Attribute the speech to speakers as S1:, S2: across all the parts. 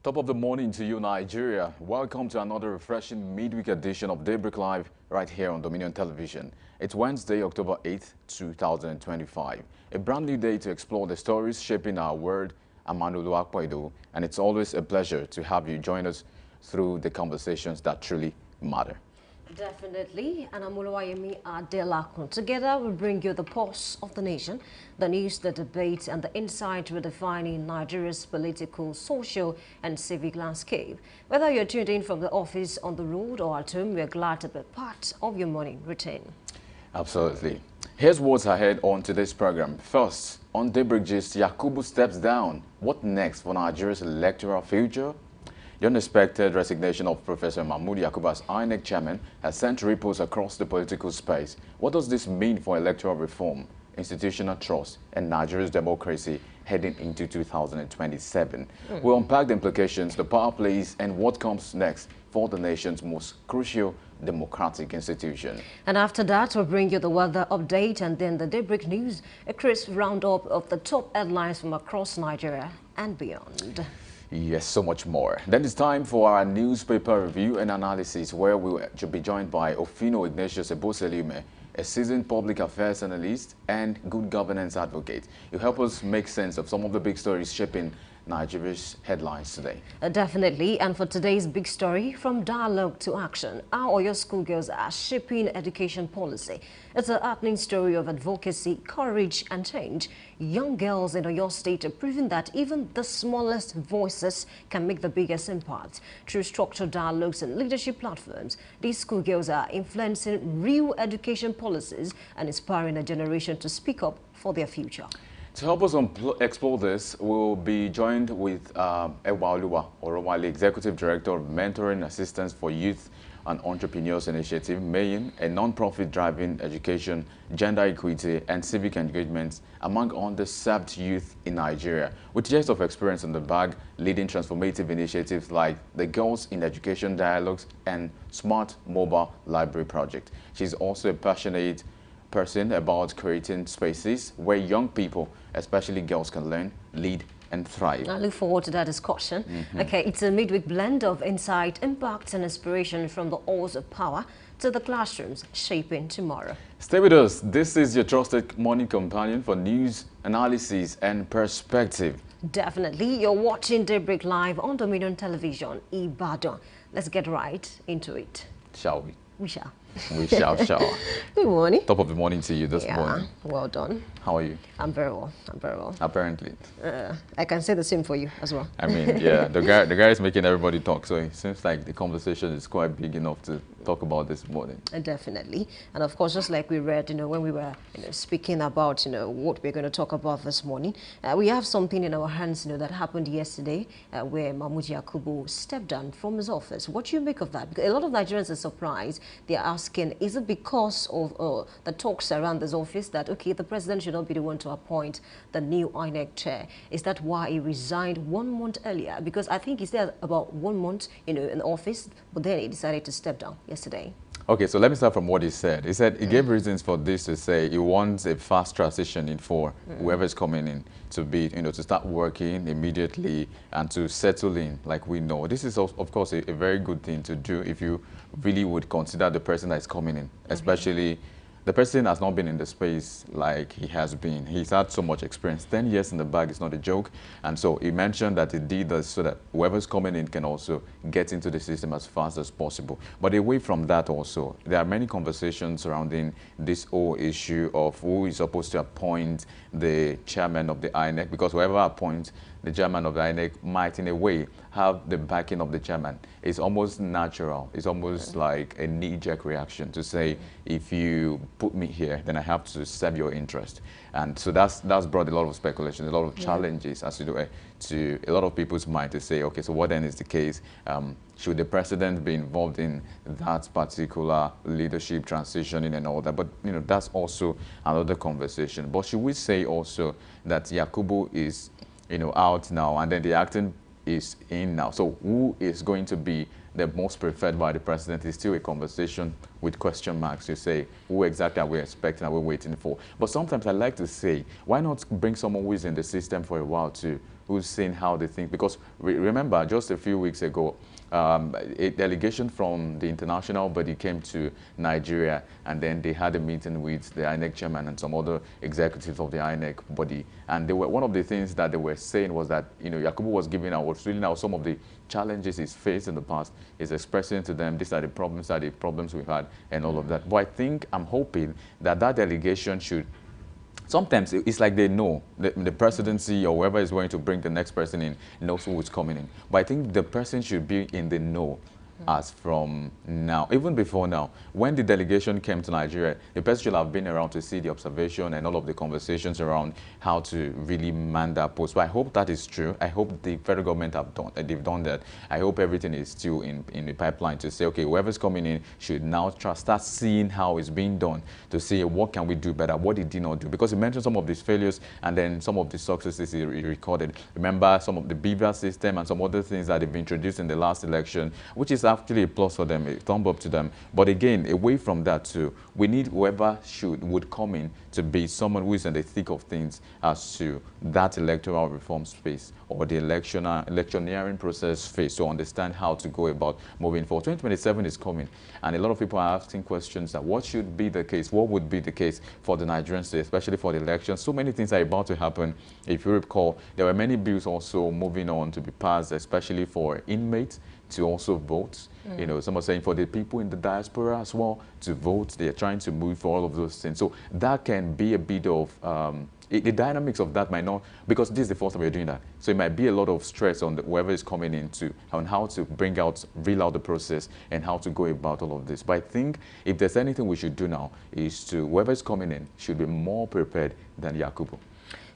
S1: Top of the morning to you, Nigeria. Welcome to another refreshing midweek edition of Daybreak Live right here on Dominion Television. It's Wednesday, October 8th, 2025. A brand new day to explore the stories shaping our world. I'm Manulu Akpaido, and it's always a pleasure to have you join us through the conversations that truly matter.
S2: Definitely, and Amuluayemi Adelakun. Together, we bring you the pulse of the nation, the news, the debate, and the insight redefining Nigeria's political, social, and civic landscape. Whether you're tuned in from the office, on the road, or at home, we're glad to be part of your morning routine.
S1: Absolutely. Here's what's ahead on today's program. First, on Daybreak Gist, Yakubu steps down. What next for Nigeria's electoral future? The unexpected resignation of Professor Mahmood Yakubu as INEC chairman has sent ripples across the political space. What does this mean for electoral reform, institutional trust, and Nigeria's democracy heading into 2027? We'll unpack the implications, the power plays, and what comes next for the nation's most crucial democratic institution.
S2: And after that, we'll bring you the weather update and then the Daybreak News, a crisp roundup of the top headlines from across Nigeria and beyond.
S1: Yes, so much more. Then it's time for our newspaper review and analysis, where we will be joined by Ofino Ignatius Eboselime, a seasoned public affairs analyst and good governance advocate. He'll help us make sense of some of the big stories shaping Nigeria's headlines today.
S2: Definitely. And for today's big story, from dialogue to action, how your schoolgirls are shaping education policy. It's a heartening story of advocacy, courage, and change. Young girls in your state are proving that even the smallest voices can make the biggest impact. Through structured dialogues and leadership platforms, these schoolgirls are influencing real education policies and inspiring a generation to speak up for their future.
S1: To help us explore this, we'll be joined with Ewa Oluwa Orowale, Executive Director of Mentoring Assistance for Youth and Entrepreneurs Initiative, MEYIN, a non-profit driving education, gender equity, and civic engagement among underserved youth in Nigeria. With years of experience in the bag, leading transformative initiatives like the Girls in Education Dialogues and Smart Mobile Library Project. She's also a passionate person about creating spaces where young people, especially girls, can learn, lead, and thrive.
S2: I look forward to that discussion. Okay, it's a midweek blend of insight, impact, and inspiration from the halls of power to the classrooms shaping tomorrow.
S1: Stay with us. This is your trusted morning companion for news, analysis, and perspective.
S2: Definitely. You're watching Daybreak Live on Dominion Television, Ibadan. Let's get right into it.
S1: Shall we?
S2: We shall.
S1: We shall.
S2: Good morning.
S1: Top of the morning to you this morning.
S2: Well done.
S1: How are you?
S2: I'm very well. I'm very well.
S1: Apparently.
S2: I can say the same for you as well.
S1: I mean, yeah, the guy is making everybody talk, so it seems like the conversation is quite big enough to talk about this morning.
S2: Definitely. And of course, just like we read, when we were speaking about, what we're going to talk about this morning, we have something in our hands, that happened yesterday where Mahmood Yakubu stepped down from his office. What do you make of that? Because a lot of Nigerians are surprised. They're asking, is it because of the talks around this office that, okay, the president should not be the one to appoint the new INEC chair? Is that why he resigned 1 month earlier? Because I think he's there about 1 month, in office, but then he decided to step down yesterday.
S1: Okay, so let me start from what he said. He said he gave reasons for this to say he wants a fast transition in for whoever's coming in to be, to start working immediately and to settle in, like we know. This is, of course, a very good thing to do if you really would consider the person that is coming in, especially the person has not been in the space like he has been. He's had so much experience. 10 years in the bag is not a joke. And so he mentioned that he did this so that whoever's coming in can also get into the system as fast as possible. But away from that also, there are many conversations surrounding this whole issue of who is supposed to appoint the chairman of the INEC, because whoever appoints the chairman of the INEC might, in a way, have the backing of the chairman. It's almost natural. It's almost like a knee-jerk reaction to say, if you put me here, then I have to serve your interest. And so that's brought a lot of speculation, a lot of challenges as to a lot of people's mind to say, okay, so what then is the case? Should the president be involved in that particular leadership transitioning and all that? But, that's also another conversation. But should we say also that Yakubu is out now, and then the acting is in now? So who is going to be the most preferred by the president is still a conversation with question marks. You say, who exactly are we expecting, are we waiting for? But sometimes I like to say, why not bring someone who is in the system for a while too, who's seen how they think? Because remember, just a few weeks ago, a delegation from the international body came to Nigeria, and then they had a meeting with the INEC chairman and some other executives of the INEC body. And they were, one of the things that they were saying was that, you know, Yakubu was giving out, was reading out some of the challenges he's faced in the past, is expressing to them, these are the problems we've had, and all of that. But I think, I'm hoping that that delegation should, sometimes it's like they know the presidency or whoever is going to bring the next person in knows who is coming in. But I think the person should be in the know as from now, even before now. When the delegation came to Nigeria, the person should have been around to see the observation and all of the conversations around how to really man that post. So I hope that is true. I hope the federal government they've done that. I hope everything is still in the pipeline to say, okay, whoever's coming in should now start seeing how it's being done, to see what can we do better, what did he not do? Because he mentioned some of these failures and then some of the successes he recorded. Remember some of the beaver system and some other things that they've introduced in the last election, which is actually a plus for them, a thumb up to them. But again, away from that too, we need whoever would come in to be someone who is in the thick of things as to that electoral reform space or the electioneering process phase, to understand how to go about moving forward. 2027 is coming, and a lot of people are asking questions that what should be the case, what would be the case for the Nigerian state, especially for the elections. So many things are about to happen. If you recall, there were many bills also moving on to be passed, especially for inmates to also vote. You know, some are saying for the people in the diaspora as well to vote. They are trying to move for all of those things. So that can be a bit of, the dynamics of that might not, because this is the first time we're doing that. So it might be a lot of stress on whoever is coming into, on how to reel out the process and how to go about all of this. But I think if there's anything we should do now is to, whoever is coming in should be more prepared than Yakubu.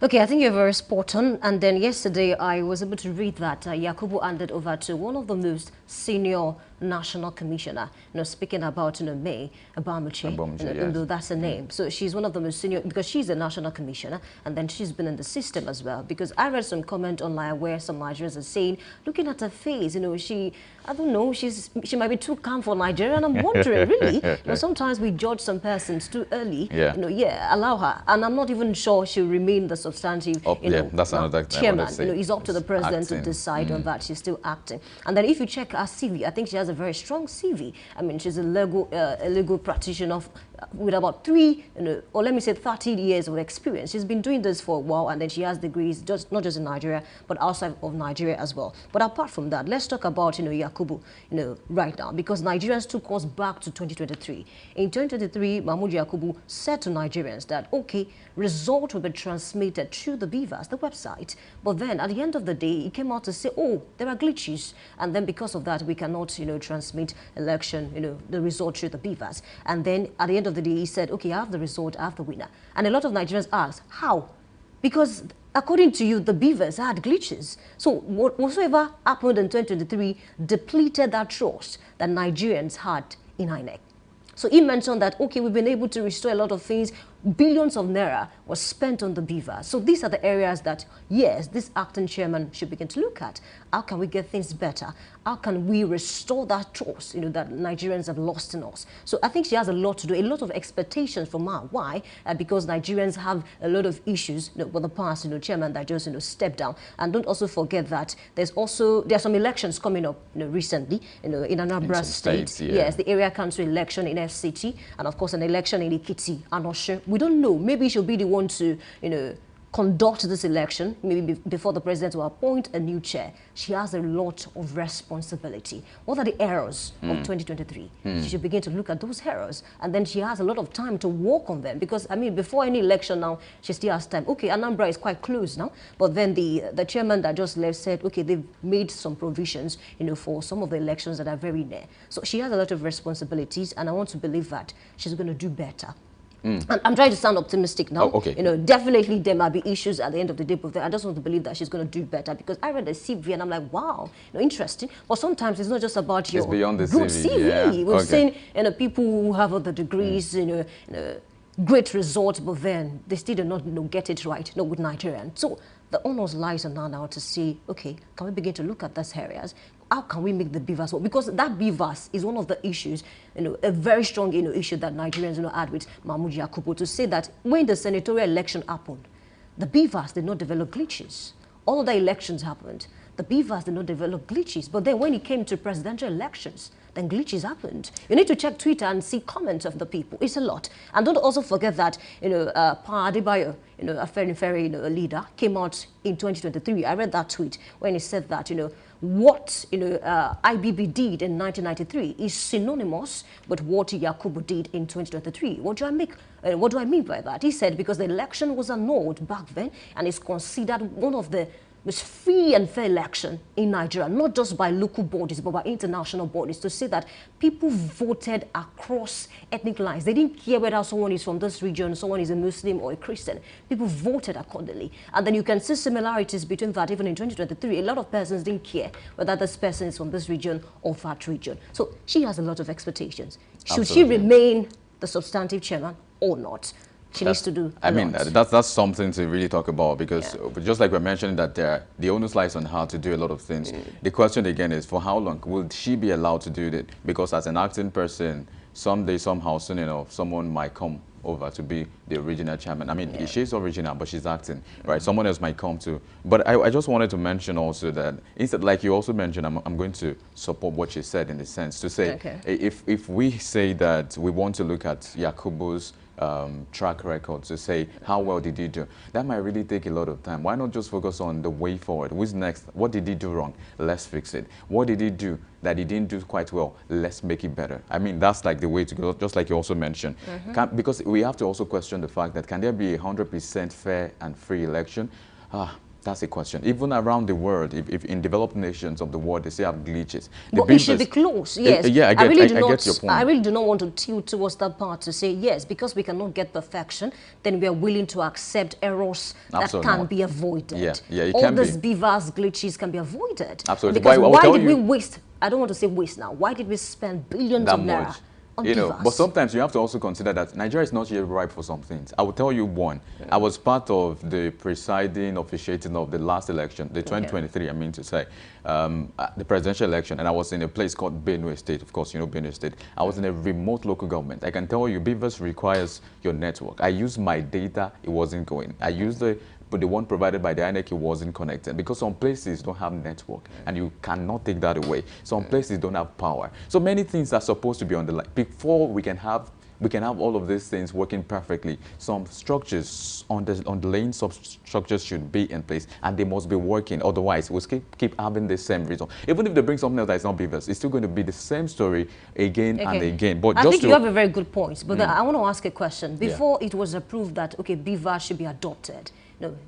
S2: Okay, I think you're very spot on. And then yesterday, I was able to read that Yakubu handed over to one of the most senior national commissioner, speaking about, May Abamuche, yes. That's her name. So she's one of the most senior, because she's a national commissioner, and then she's been in the system as well. Because I read some comment online where some Nigerians are saying, looking at her face, I don't know, she might be too calm for Nigeria, and I'm wondering, really, sometimes we judge some persons too early. Yeah. Allow her, and I'm not even sure she'll remain the substantive,
S1: that's another
S2: chairman. It's up to the president to decide on that. She's still acting. And then if you check her CV, I think she has a very strong CV. I mean, she's a legal practitioner with about 30 years of experience. She's been doing this for a while, and then she has degrees not just in Nigeria, but outside of Nigeria as well. But apart from that, let's talk about Yakubu right now, because Nigerians took us back to 2023. In 2023, Mahmoud Yakubu said to Nigerians that, okay, results will be transmitted through the Beavers, the website. But then at the end of the day, he came out to say, oh, there are glitches, and then because of that, we cannot transmit election, the result through the Beavers. And then at the end of the day, he said, okay, I have the result, I have the winner. And a lot of Nigerians asked, how? Because according to you, the Beavers had glitches. So whatsoever happened in 2023 depleted that trust that Nigerians had in INEC. So he mentioned that, okay, we've been able to restore a lot of things. Billions of naira was spent on the Beaver. So these are the areas that, yes, this acting chairman should begin to look at. How can we get things better? How can we restore that trust, that Nigerians have lost in us? So I think she has a lot to do, a lot of expectations from her. Why? Because Nigerians have a lot of issues with the past, chairman that just, stepped down. And don't also forget that there are some elections coming up, recently, in Anambra State.
S1: States, yeah.
S2: Yes, the area council election in FCT, and of course an election in Ikiti. I'm not sure. We don't know. Maybe she'll be the one to, conduct this election, maybe before the president will appoint a new chair. She has a lot of responsibility. What are the errors of 2023? She should begin to look at those errors, and then she has a lot of time to work on them, because, I mean, before any election now, she still has time. Okay, Anambra is quite close now, but then the chairman that just left said, okay, they've made some provisions, for some of the elections that are very near. So she has a lot of responsibilities, and I want to believe that she's going to do better. I'm trying to sound optimistic now.
S1: Oh, okay.
S2: Definitely there might be issues at the end of the day, but I just want to believe that she's going to do better, because I read the CV and I'm like, wow, interesting. But sometimes it's not just about your
S1: beyond the
S2: good
S1: CV.
S2: CV.
S1: Yeah.
S2: We've seen people who have other degrees, great results, but then they still do not get it right, with Nigerian. So the onus lies on her now to say, okay, can we begin to look at those areas? how can we make the BVAS work? Because that BVAS is one of the issues, a very strong, issue that Nigerians, had with Mahmoud Yakubu, to say that when the senatorial election happened, the BVAS did not develop glitches. All of the elections happened. The BVAS did not develop glitches. But then when it came to presidential elections, then glitches happened. You need to check Twitter and see comments of the people. It's a lot. And don't also forget that, Pa Adebayo, a very leader, came out in 2023. I read that tweet when he said that, what IBB did in 1993 is synonymous with what Yakubu did in 2023. What do I mean by that? He said because the election was annulled back then and is considered one of the most free and fair election in Nigeria, not just by local bodies, but by international bodies, to say that people voted across ethnic lines. They didn't care whether someone is from this region, someone is a Muslim or a Christian. People voted accordingly. And then you can see similarities between that. Even in 2023, a lot of persons didn't care whether this person is from this region or that region. So she has a lot of expectations. Should
S1: Absolutely.
S2: she remain the substantive chairman or not? She needs to do
S1: I mean, that's something to really talk about, because just like we're mentioning that the onus lies on her to do a lot of things. The question again is, for how long will she be allowed to do that? Because as an acting person, someday, somehow, soon enough, someone might come over to be the original chairman. I mean, she's original, but she's acting, right? Someone else might come to. But I just wanted to mention also that, instead, like you also mentioned, I'm going to support what she said in the sense to say, if we say that we want to look at Yakubu's track record to say how well did he do, that might really take a lot of time. Why not just focus on the way forward? Who's next? What did he do wrong? Let's fix it. What did he do that he didn't do quite well? Let's make it better. I mean, that's like the way to go, just like you also mentioned. Because we have to also question the fact that, can there be a 100% fair and free election? That's a question. Even around the world, if in developed nations of the world, they say have glitches.
S2: But it should be close, yes.
S1: Yeah, I get your point.
S2: I really do not want to tilt towards that part to say, yes, because we cannot get perfection, then we are willing to accept errors that can be avoided.
S1: It
S2: all
S1: can be.
S2: these BVAS glitches can be avoided.
S1: Absolutely.
S2: Because why did we waste, I don't want to say waste now, why did we spend billions of naira?
S1: But sometimes you have to also consider that Nigeria is not yet ripe for some things. I will tell you one. I was part of the presiding, officiating of the last election, the 2023, I mean to say, the presidential election, and I was in a place called Benue State. Of course, you know Benue State. I was in a remote local government. I can tell you, BVAS requires your network. I used my data, it wasn't going. I used but the one provided by the INEC wasn't connected, because some places don't have network and you cannot take that away. Some places don't have power. So many things are supposed to be on the line. Before we can have all of these things working perfectly, some structures on the lane, substructures should be in place, and they must be working. Otherwise, we'll keep having the same result. Even if they bring something else that is not BVAS, it's still going to be the same story again and again. But
S2: I think you have a very good point. But I want to ask a question. Before it was approved that, BVAS should be adopted,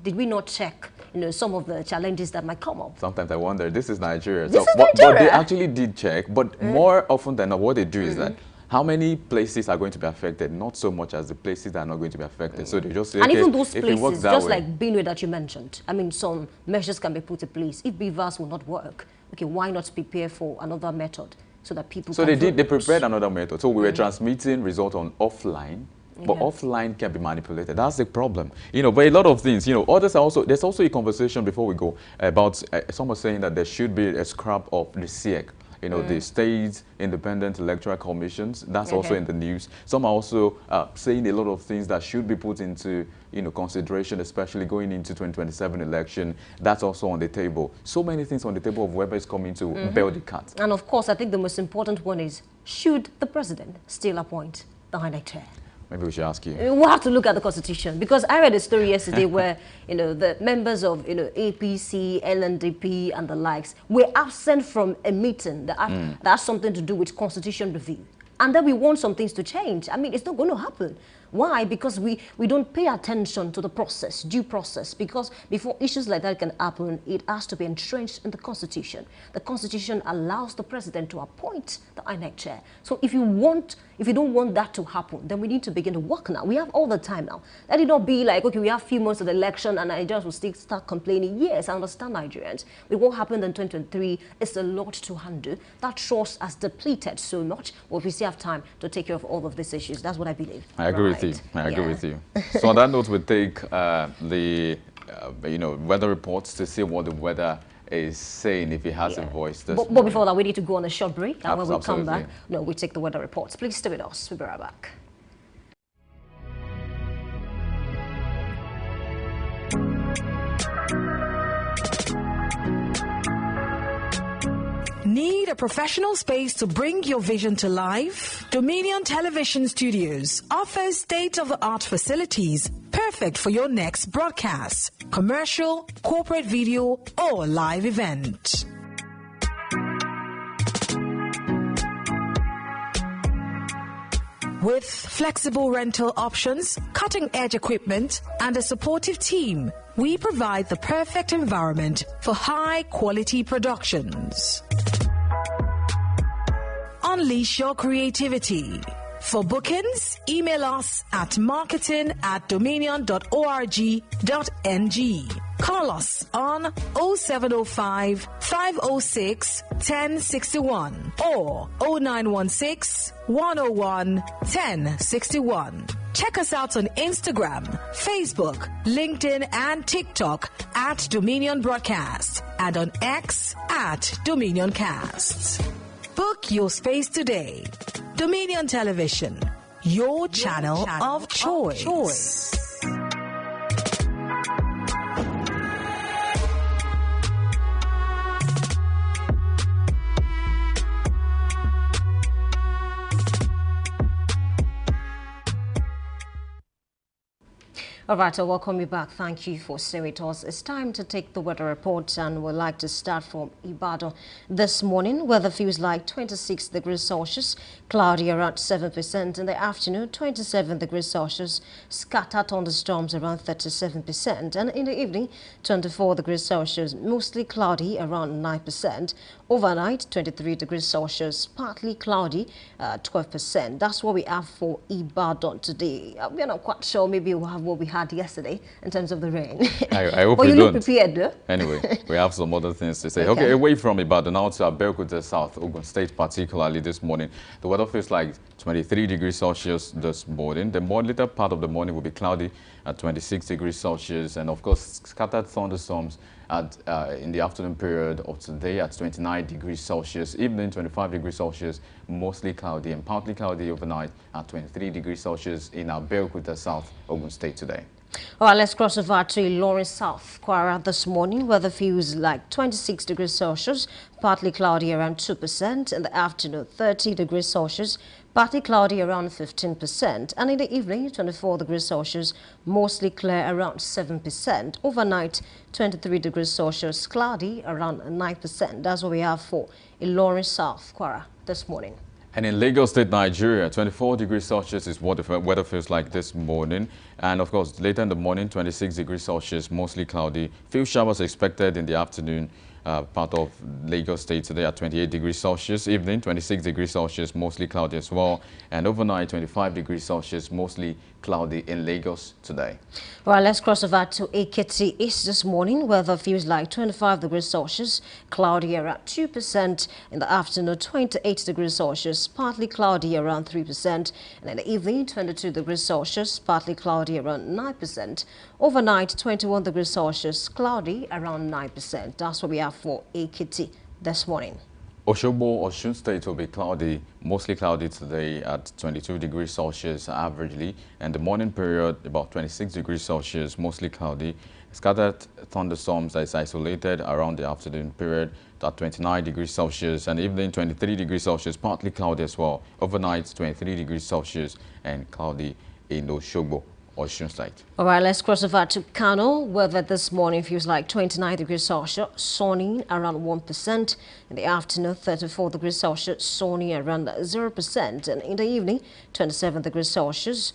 S2: did we not check, some of the challenges that might come up?
S1: Sometimes I wonder, this is Nigeria.
S2: Nigeria.
S1: But they actually did check. But more often than not, what they do is that, how many places are going to be affected? Not so much as the places that are not going to be affected. So they just say,
S2: and even those places, just
S1: way,
S2: like Benue that you mentioned, I mean, some measures can be put in place. If BVAS will not work, why not prepare for another method so that people can vote?
S1: They prepared another method. So we were transmitting results on offline. But offline can be manipulated. That's the problem. But a lot of things, others are also, there's also a conversation before we go about someone saying that there should be a scrap of the SIEC, the State Independent Electoral Commissions. That's also in the news. Some are also saying a lot of things that should be put into, consideration, especially going into 2027 election. That's also on the table. So many things on the table of whoever is coming to bail the cat.
S2: And of course, I think the most important one is, should the president still appoint the INEC chair?
S1: Maybe we should ask you.
S2: We'll have to look at the Constitution, because I read a story yesterday where, the members of, APC, LNDP and the likes were absent from a meeting that has something to do with Constitution review. And then we want some things to change. I mean, it's not going to happen. Why? Because we don't pay attention to the process, due process, because before issues like that can happen, it has to be entrenched in the Constitution. The Constitution allows the president to appoint the INEC chair. So if you don't want that to happen, then we need to begin to work now. We have all the time now. Let it not be like, we have a few months of the election and Nigerians will still start complaining. Yes, I understand Nigerians. But what happened in 2023 is a lot to handle. That trust has depleted so much, but we still have time to take care of all of these issues. That's what I believe.
S1: I agree with you. I agree with you. So on that note, we take the weather reports to see what the weather is saying if he has a voice this
S2: But before that, we need to go on a short break. And when we come back, we take the weather reports. Please stay with us. We'll be right back.
S3: Need a professional space to bring your vision to life? Dominion Television Studios offers state-of-the-art facilities perfect for your next broadcast, commercial, corporate video, or live event. With flexible rental options, cutting-edge equipment, and a supportive team, we provide the perfect environment for high-quality productions. Unleash your creativity. For bookings, email us at marketing@dominion.org.ng. Call us on 0705 506 1061 or 0916 101 1061. Check us out on Instagram, Facebook, LinkedIn, and TikTok at Dominion Broadcast and on X at Dominion Cast. Book your space today. Dominion Television, your channel of choice.
S2: All right, I'll welcome you back. Thank you for staying with us. It's time to take the weather report, and we'd like to start from Ibadan. This morning, weather feels like 26 degrees Celsius, cloudy around 7%. In the afternoon, 27 degrees Celsius, scattered thunderstorms around 37%. And in the evening, 24 degrees Celsius, mostly cloudy around 9%. Overnight, 23 degrees Celsius, partly cloudy, 12%. That's what we have for Ibadan today. We're not quite sure. Maybe we'll have what we had yesterday in terms of the rain.
S1: I hope
S2: but
S1: you
S2: you
S1: don't.
S2: Look prepared, though.
S1: Anyway, we have some other things to say. Okay, away from Ibadan, now to Abeokuta South, Ogun State particularly this morning. The weather feels like 23 degrees Celsius this morning. The more later part of the morning will be cloudy at 26 degrees Celsius, and of course scattered thunderstorms at in the afternoon period of today at 29 degrees Celsius. Evening 25 degrees Celsius, mostly cloudy and partly cloudy overnight at 23 degrees Celsius in Abeokuta South, Ogun State today.
S2: All right, let's cross over to Ilorin South, Kwara this morning. Weather feels like 26 degrees Celsius, partly cloudy around 2%. In the afternoon, 30 degrees Celsius, partly cloudy around 15%. And in the evening, 24 degrees Celsius, mostly clear around 7%. Overnight, 23 degrees Celsius, cloudy around 9%. That's what we have for Ilorin South, Kwara this morning.
S1: And in Lagos State, Nigeria, 24 degrees Celsius is what the weather feels like this morning. And of course, later in the morning, 26 degrees Celsius, mostly cloudy. Few showers expected in the afternoon, part of Lagos State today at 28 degrees Celsius. Evening, 26 degrees Celsius, mostly cloudy as well. And overnight, 25 degrees Celsius, mostly cloudy in Lagos today.
S2: All right, let's cross over to Ekiti East this morning. Weather feels like 25 degrees Celsius, cloudy around 2%. In the afternoon, 28 degrees Celsius, partly cloudy around 3%. And in the evening, 22 degrees Celsius, partly cloudy around 9%. Overnight, 21 degrees Celsius, cloudy around 9%. That's what we have for Ekiti this morning.
S1: Osogbo, Osun State will be cloudy, mostly cloudy today at 22 degrees Celsius averagely, and the morning period about 26 degrees Celsius, mostly cloudy. Scattered thunderstorms is isolated around the afternoon period at 29 degrees Celsius, and evening 23 degrees Celsius, partly cloudy as well. Overnight 23 degrees Celsius and cloudy in Osogbo. All
S2: right, let's cross over to Kano. Weather this morning feels like 29 degrees Celsius, sunny around 1%. In the afternoon, 34 degrees Celsius, sunny around 0%. And in the evening, 27 degrees Celsius,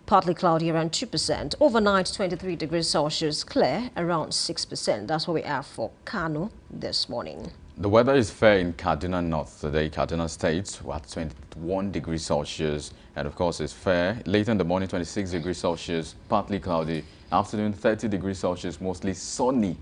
S2: partly cloudy around 2%. Overnight, 23 degrees Celsius, clear around 6%. That's what we have for Kano this morning.
S1: The weather is fair in Kaduna North today. Kaduna State, we're at 21 degrees Celsius. And of course, it's fair. Later in the morning, 26 degrees Celsius, partly cloudy. Afternoon, 30 degrees Celsius, mostly sunny.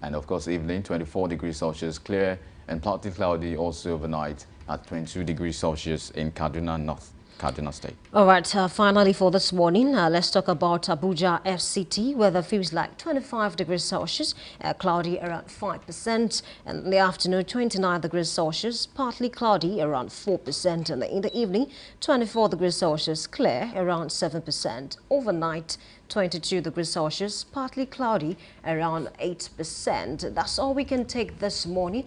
S1: And of course, evening, 24 degrees Celsius, clear and partly cloudy also overnight at 22 degrees Celsius in Kaduna North. Kaduna State.
S2: All right, finally for this morning, let's talk about Abuja FCT. Weather feels like 25 degrees Celsius, cloudy around 5%. And in the afternoon, 29 degrees Celsius, partly cloudy around 4%. And in the evening, 24 degrees Celsius, clear around 7%. Overnight, 22 degrees Celsius, partly cloudy around 8%. That's all we can take this morning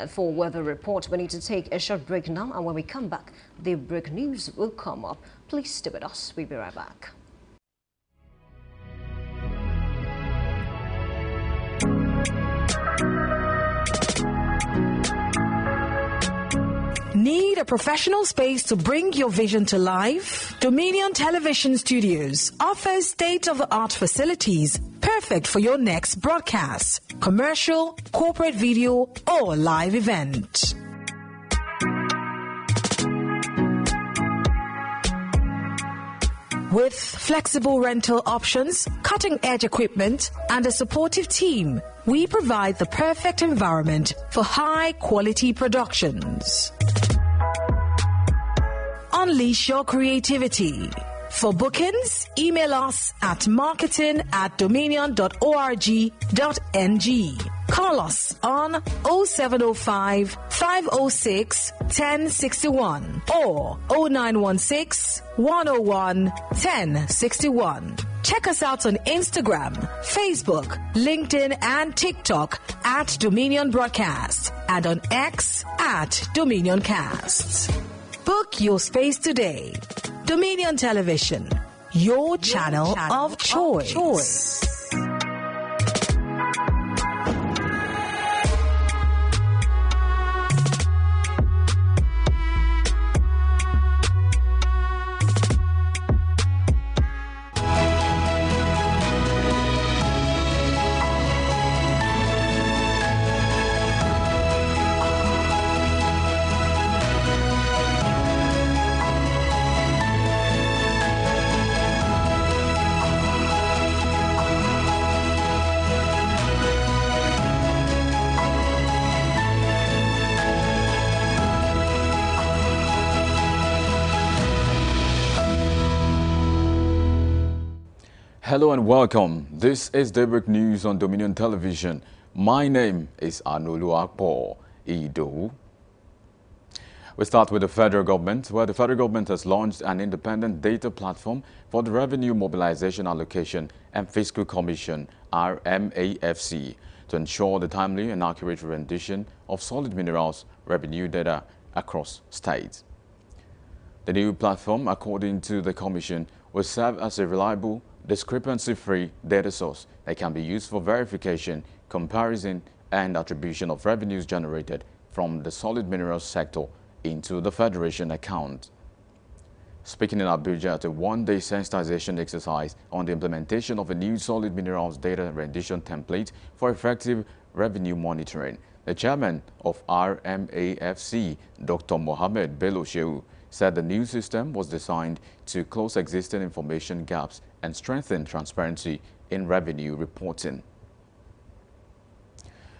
S2: for weather report. We need to take a short break now, and when we come back, the break news will come up. Please stay with us. We'll be right back.
S3: Need a professional space to bring your vision to life? Dominion Television Studios offers state-of-the-art facilities perfect for your next broadcast, commercial, corporate video, or live event. With flexible rental options, cutting-edge equipment, and a supportive team, we provide the perfect environment for high-quality productions. Unleash your creativity. For bookings, email us at marketing@dominion.org.ng. Call us on 0705 506 1061 or 0916 101 1061. Check us out on Instagram, Facebook, LinkedIn, and TikTok at Dominion Broadcast and on X at Dominion Cast. Book your space today. Dominion Television, your channel of choice.
S1: Hello and welcome. This is Daybreak News on Dominion Television. My name is Anulu Akpo Ido. We start with the federal government, where the federal government has launched an independent data platform for the Revenue Mobilization Allocation and Fiscal Commission, RMAFC, to ensure the timely and accurate rendition of solid minerals revenue data across states. The new platform, according to the Commission, will serve as a reliable, discrepancy-free data source that can be used for verification, comparison, and attribution of revenues generated from the solid minerals sector into the Federation account. Speaking in Abuja at a one-day sensitization exercise on the implementation of a new solid minerals data rendition template for effective revenue monitoring, the chairman of RMAFC, Dr. Mohammed Bello Shehu, said the new system was designed to close existing information gaps and strengthen transparency in revenue reporting.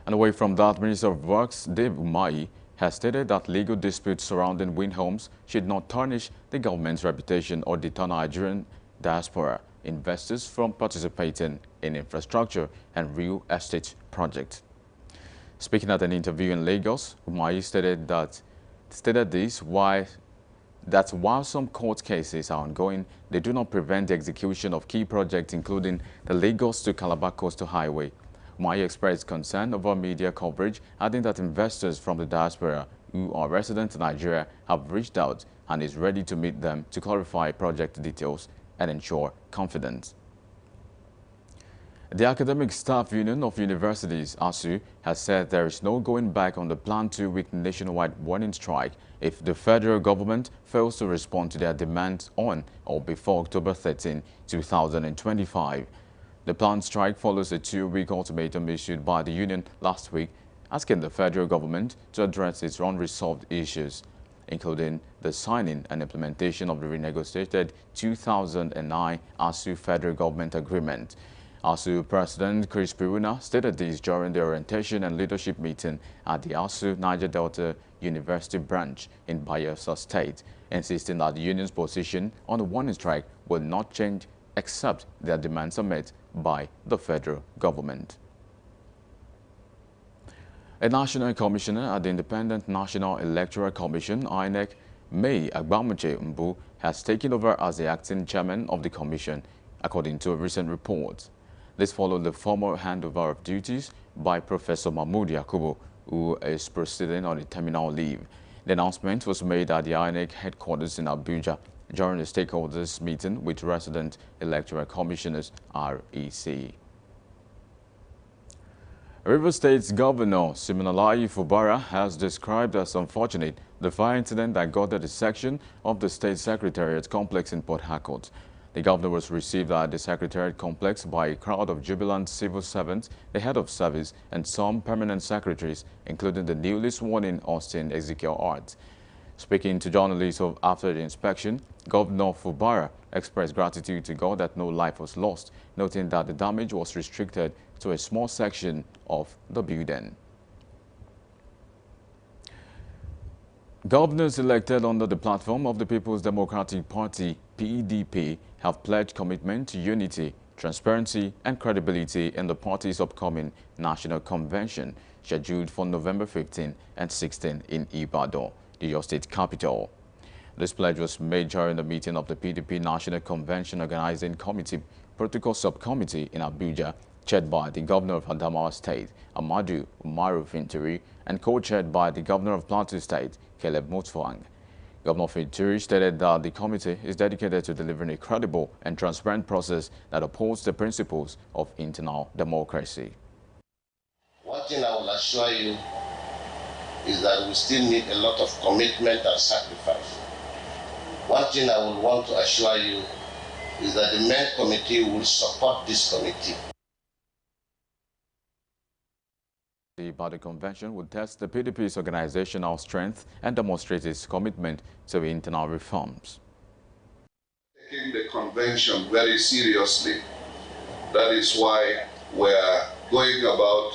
S1: And away from that, Minister of Works Dave Umahi has stated that legal disputes surrounding wind homes should not tarnish the government's reputation or deter Nigerian diaspora investors from participating in infrastructure and real estate projects. Speaking at an interview in Lagos, Umahi stated this while some court cases are ongoing, they do not prevent the execution of key projects, including the Lagos to Calabar Coastal Highway. Umahi expressed concern over media coverage, adding that investors from the diaspora who are resident in Nigeria have reached out and is ready to meet them to clarify project details and ensure confidence. The Academic Staff Union of Universities, ASU, has said there is no going back on the planned 2-week nationwide warning strike if the federal government fails to respond to their demands on or before October 13, 2025. The planned strike follows a 2-week ultimatum issued by the union last week, asking the federal government to address its unresolved issues, including the signing and implementation of the renegotiated 2009 ASU federal government agreement. ASU President Chris Piruna stated this during the orientation and leadership meeting at the ASU Niger Delta University branch in Bayelsa State, insisting that the union's position on the warning strike will not change except their demands are met by the federal government. A national commissioner at the Independent National Electoral Commission, INEC, May Agbamuche Mbu, has taken over as the acting chairman of the commission, according to a recent report. This followed the formal handover of duties by Professor Mahmoud Yakubu, who is proceeding on a terminal leave. The announcement was made at the INEC headquarters in Abuja during the stakeholders meeting with resident electoral commissioners, REC. River State's Governor Siminalayi Fubara has described as unfortunate the fire incident that gutted a section of the State Secretariat complex in Port Harcourt. The governor was received at the Secretariat complex by a crowd of jubilant civil servants, the head of service, and some permanent secretaries, including the newly sworn-in Austin Ezekiel Art. Speaking to journalists after the inspection, Governor Fubara expressed gratitude to God that no life was lost, noting that the damage was restricted to a small section of the building. Governors elected under the platform of the People's Democratic Party, PDP, have pledged commitment to unity, transparency, and credibility in the party's upcoming national convention, scheduled for November 15 and 16 in Ibadan, the state capital. This pledge was made during the meeting of the PDP National Convention Organizing Committee Protocol Subcommittee in Abuja, chaired by the Governor of Adamawa State, Amadu Umaru Fintiri, and co-chaired by the Governor of Plateau State, Caleb Mutfwang. Governor Fintiri stated that the committee is dedicated to delivering a credible and transparent process that upholds the principles of internal democracy.
S4: One thing I will assure you is that we still need a lot of commitment and sacrifice. One thing I would want to assure you is that the main committee will support this committee.
S1: The Ibadan Convention would test the PDP's organizational strength and demonstrate its commitment to internal reforms.
S5: Taking the convention very seriously. That is why we're going about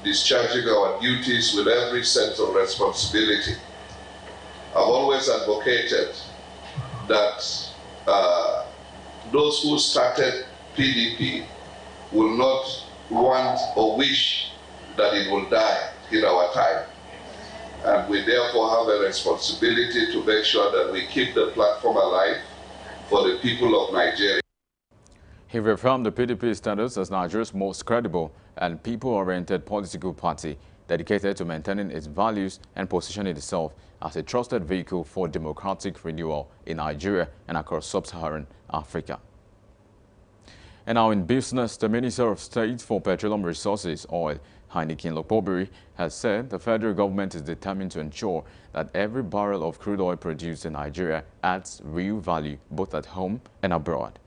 S5: discharging our duties with every sense of responsibility. I've always advocated that those who started PDP will not want or wish that it will die in our time. And we therefore have a responsibility to make sure that we keep the platform alive for the people of Nigeria.
S1: He reaffirmed the PDP status as Nigeria's most credible and people-oriented political party, dedicated to maintaining its values and positioning itself as a trusted vehicle for democratic renewal in Nigeria and across sub-Saharan Africa. And now in business, the Minister of State for Petroleum Resources, Oil, Heineken Lokpobiri, has said the federal government is determined to ensure that every barrel of crude oil produced in Nigeria adds real value both at home and abroad.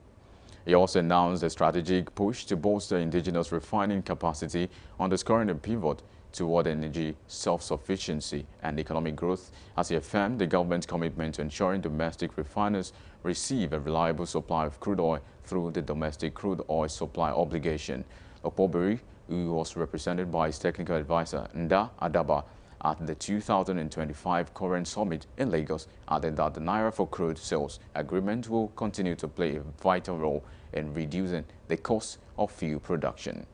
S1: He also announced a strategic push to bolster indigenous refining capacity, underscoring a pivot toward energy self-sufficiency and economic growth, as he affirmed the government's commitment to ensuring domestic refiners receive a reliable supply of crude oil through the domestic crude oil supply obligation. Lokpobiri, who was represented by his technical advisor, Nda Adaba, at the 2025 Current Summit in Lagos, added that the Naira for Crude Sales Agreement will continue to play a vital role in reducing the cost of fuel production.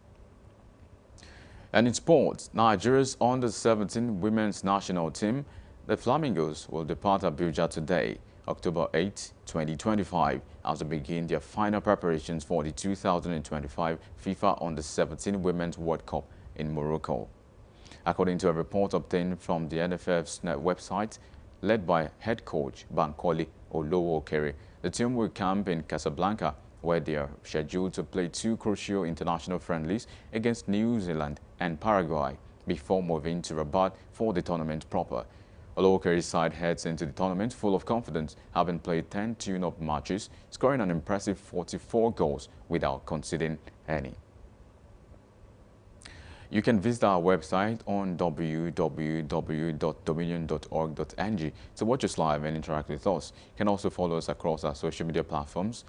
S1: And in sports, Nigeria's under-17 women's national team, the Flamingos, will depart Abuja today, October 8, 2025, as they begin their final preparations for the 2025 FIFA Under-17 Women's World Cup in Morocco. According to a report obtained from the NFF's website, led by head coach Bankole Olowo-Okere, the team will camp in Casablanca, where they are scheduled to play two crucial international friendlies against New Zealand and Paraguay before moving to Rabat for the tournament proper. Olowo-Okere's side heads into the tournament full of confidence, having played 10 tune-up matches, scoring an impressive 44 goals without conceding any. You can visit our website on www.dominion.org.ng to watch us live and interact with us. You can also follow us across our social media platforms: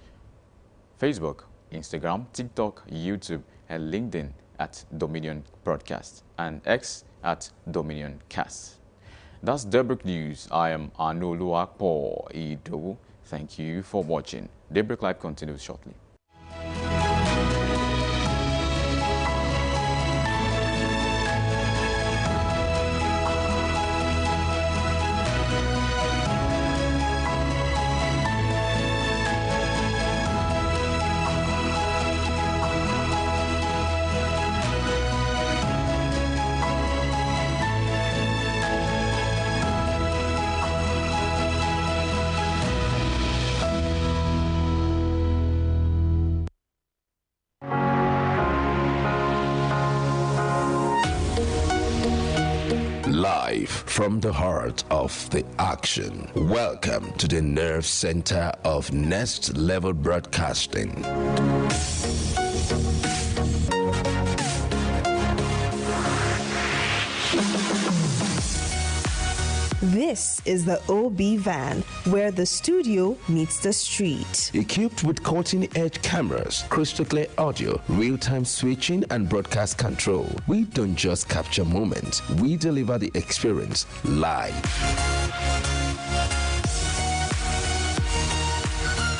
S1: Facebook, Instagram, TikTok, YouTube, and LinkedIn at Dominion Broadcast, and X at Dominion Cast. That's Daybreak News. I am Anoluakpo Ido. Thank you for watching. Daybreak Live continues shortly.
S6: Live from the heart of the action. Welcome to the nerve center of Next Level Broadcasting.
S7: This is the OB van, where the studio meets the street.
S6: Equipped with cutting-edge cameras, crystal clear audio, real-time switching, and broadcast control, we don't just capture moments, we deliver the experience live.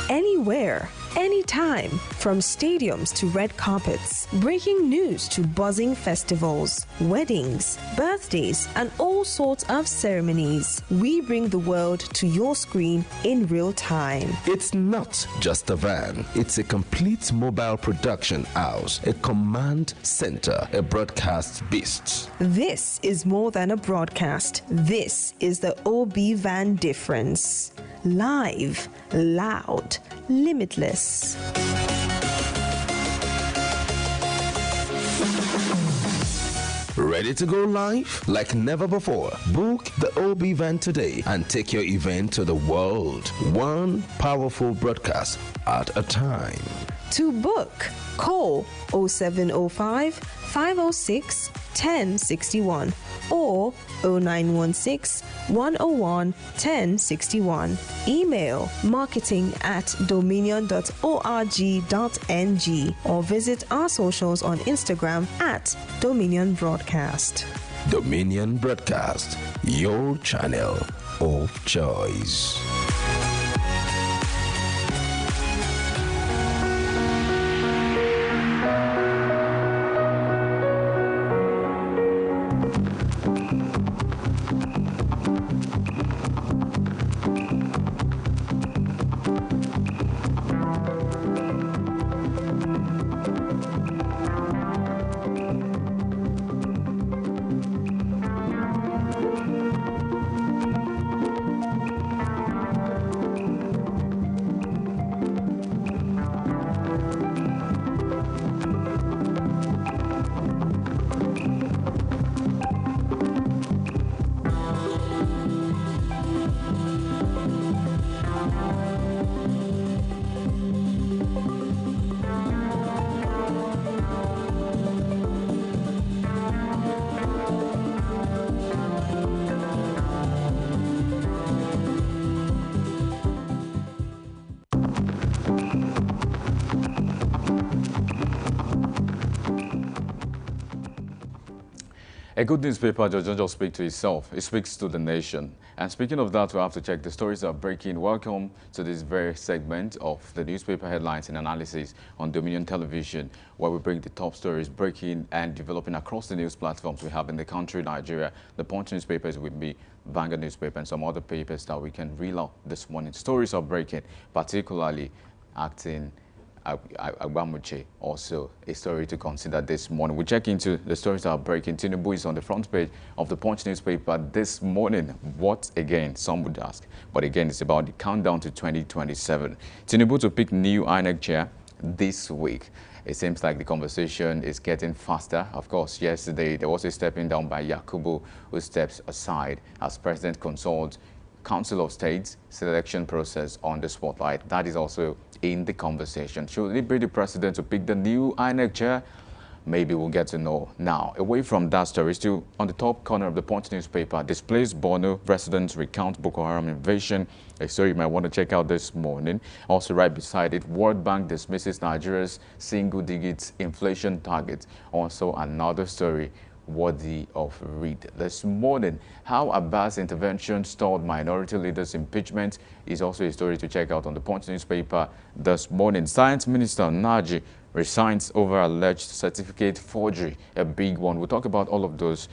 S7: Anywhere, anytime, from stadiums to red carpets, breaking news to buzzing festivals, weddings, birthdays, and all sorts of ceremonies. We bring the world to your screen in real time.
S6: It's not just a van, it's a complete mobile production house, a command center, a broadcast beast.
S7: This is more than a broadcast. This is the OB van difference. Live, loud, limitless.
S6: Ready to go live like never before? Book the OB van today and take your event to the world. One powerful broadcast at a time.
S7: To book, call 0705 506 1061 or 0916 101 1061. Email marketing@dominion.org.ng or visit our socials on Instagram at Dominion Broadcast.
S6: Dominion Broadcast, your channel of choice.
S1: A good newspaper doesn't just speak to itself, it speaks to the nation. And speaking of that, we have to check the stories that are breaking. Welcome to this very segment of the newspaper headlines and analysis on Dominion Television, where we bring the top stories breaking and developing across the news platforms we have in the country, Nigeria. The Punch newspaper is with me, Vanguard newspaper, and some other papers that we can reel out this morning. Stories are breaking, particularly acting Agbamuche, also a story to consider this morning. We check into the stories that are breaking. Tinubu is on the front page of the Punch newspaper this morning. What again, some would ask. But again, it's about the countdown to 2027. Tinubu to pick new INEC chair this week. It seems like the conversation is getting faster. Of course, yesterday there was a stepping down by Yakubu, who steps aside as president consults Council of State's selection process on the spotlight. That is also in the conversation. Should it be the president to pick the new INEC chair? maybe we'll get to know now. Away from that story, still on the top corner of the Punch newspaper, displaced Borno residents recount Boko Haram invasion. A story you might want to check out this morning. Also right beside it, World Bank dismisses Nigeria's single-digit inflation target. Also another story worthy of read this morning. How Abbas intervention stalled minority leaders' impeachment is also a story to check out on the Punch newspaper this morning. Science Minister Naji resigns over alleged certificate forgery, a big one. We'll talk about all of those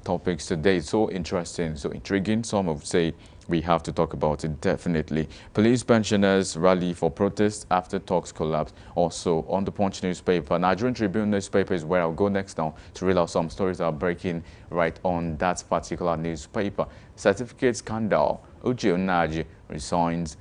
S1: topics today. It's so interesting, so intriguing. Some would say we have to talk about it, definitely. Police pensioners rally for protest after talks collapse. Also on the Punch newspaper. Nigerian Tribune newspaper is where I'll go next now to read out some stories that are breaking right on that particular newspaper. Certificate scandal. Uche Naji resigns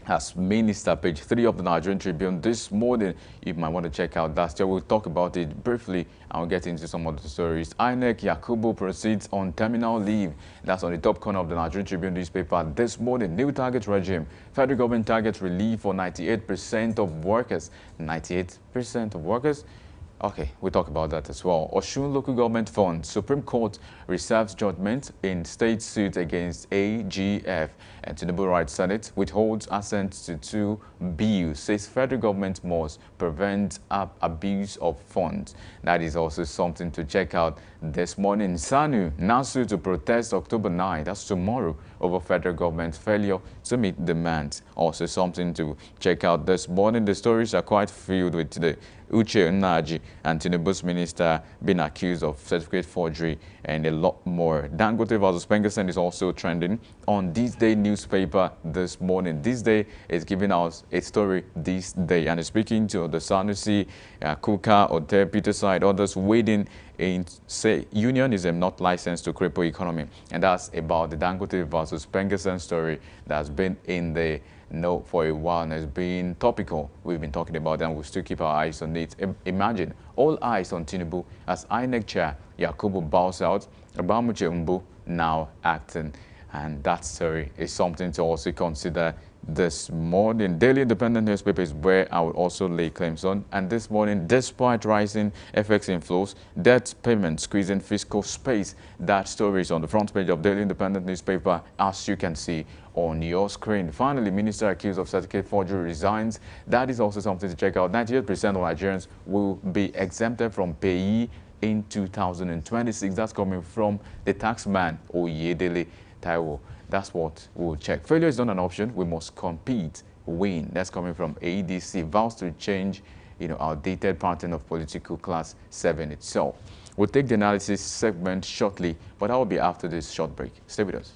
S1: as minister, page 3 of the Nigerian Tribune this morning. You might want to check out that story. We'll talk about it briefly and we'll get into some of the stories. INEC Yakubu proceeds on terminal leave. That's on the top corner of the Nigerian Tribune newspaper this morning. New target regime. Federal government targets relief for 98% of workers. 98% of workers? Okay, we'll talk about that as well. Osun local government fund. Supreme Court reserves judgment in state suit against AGF. And Tinubu Right Senate withholds assent to 2 bills. Says federal government must prevent abuse of funds. That is also something to check out this morning. SANU NASU to protest October 9. That's tomorrow, over federal government's failure to meet demands. Also something to check out this morning. The stories are quite filled with the Uche Naji and Tinubu's minister being accused of certificate forgery and a lot more. Dangote versus Pengersen is also trending on This Day newspaper this morning. This Day is giving us a story this day and is speaking to the Sanusi, Kuka, Ote, Peterside, others waiting in, say, unionism not licensed to cripple economy. And that's about the Dangote versus Pengersen story that's been in the know for a while and has been topical. We've been talking about that and we'll still keep our eyes on it. Imagine all eyes on Tinubu as INEC chair Yakubu bows out, Abamuche Mbu now acting. And that story is something to also consider this morning. Daily Independent newspaper is where I would also lay claims on. And this morning, despite rising FX inflows, debt payments squeezing fiscal space. That story is on the front page of Daily Independent newspaper, as you can see on your screen. Finally, minister accused of certificate forgery resigns. That is also something to check out. 98% of Nigerians will be exempted from payee in 2026. That's coming from the taxman Oyedele Taiwo. That's what we'll check. Failure is not an option. We must compete, win. That's coming from ADC. Vows to change, outdated pattern of political class 7 itself. We'll take the analysis segment shortly, but that will be after this short break. Stay with us.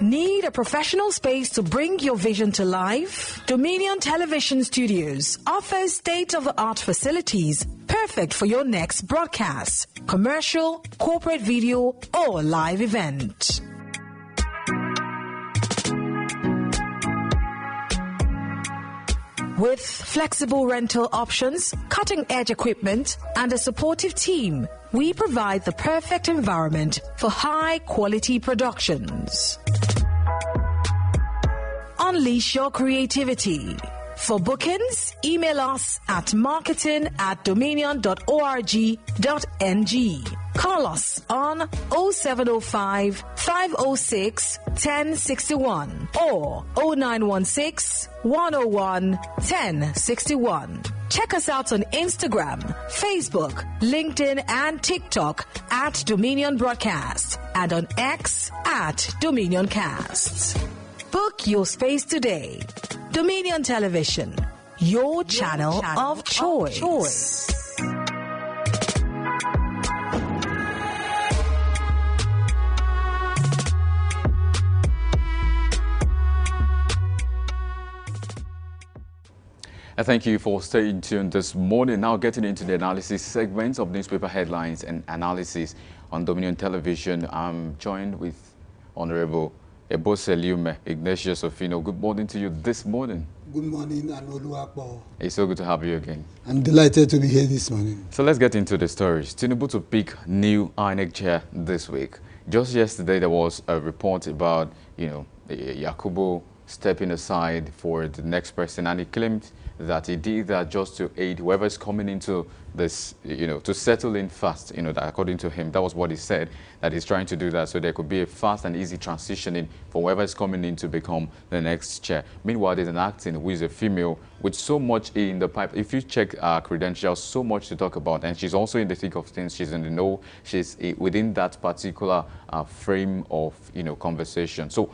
S3: Need a professional space to bring your vision to life? Dominion Television Studios offers state-of-the-art facilities perfect for your next broadcast, commercial, corporate video, or live event. With flexible rental options, cutting-edge equipment, and a supportive team, we provide the perfect environment for high-quality productions. Unleash your creativity. For bookings, email us at marketing@dominion.org.ng. Call us on 0705 506 1061 or 0916 101 1061. Check us out on Instagram, Facebook, LinkedIn, and TikTok at Dominion Broadcast and on X at Dominion Cast. Book your space today. Dominion Television, your channel of choice.
S1: Thank you for staying tuned this morning. Now getting into the analysis segments of newspaper headlines and analysis on Dominion Television. I'm joined with Honorable Eboseliume Ignatius Ofino. Good morning to you this morning.
S8: Good morning, Anoluapo.
S1: It's so good to have you again.
S8: I'm delighted to be here this morning.
S1: So let's get into the stories. Tinubu to pick new INEC chair this week. Just yesterday there was a report about, Yakubu stepping aside for the next person, and he claimed that he did that just to aid whoever is coming into this, to settle in fast, that according to him, that was what he said, that he's trying to do that so there could be a fast and easy transitioning for whoever is coming in to become the next chair. Meanwhile, there's an acting who is a female with so much in the pipe. If you check her credentials, so much to talk about, and she's also in the thick of things. She's in the know. She's within that particular frame of, conversation. So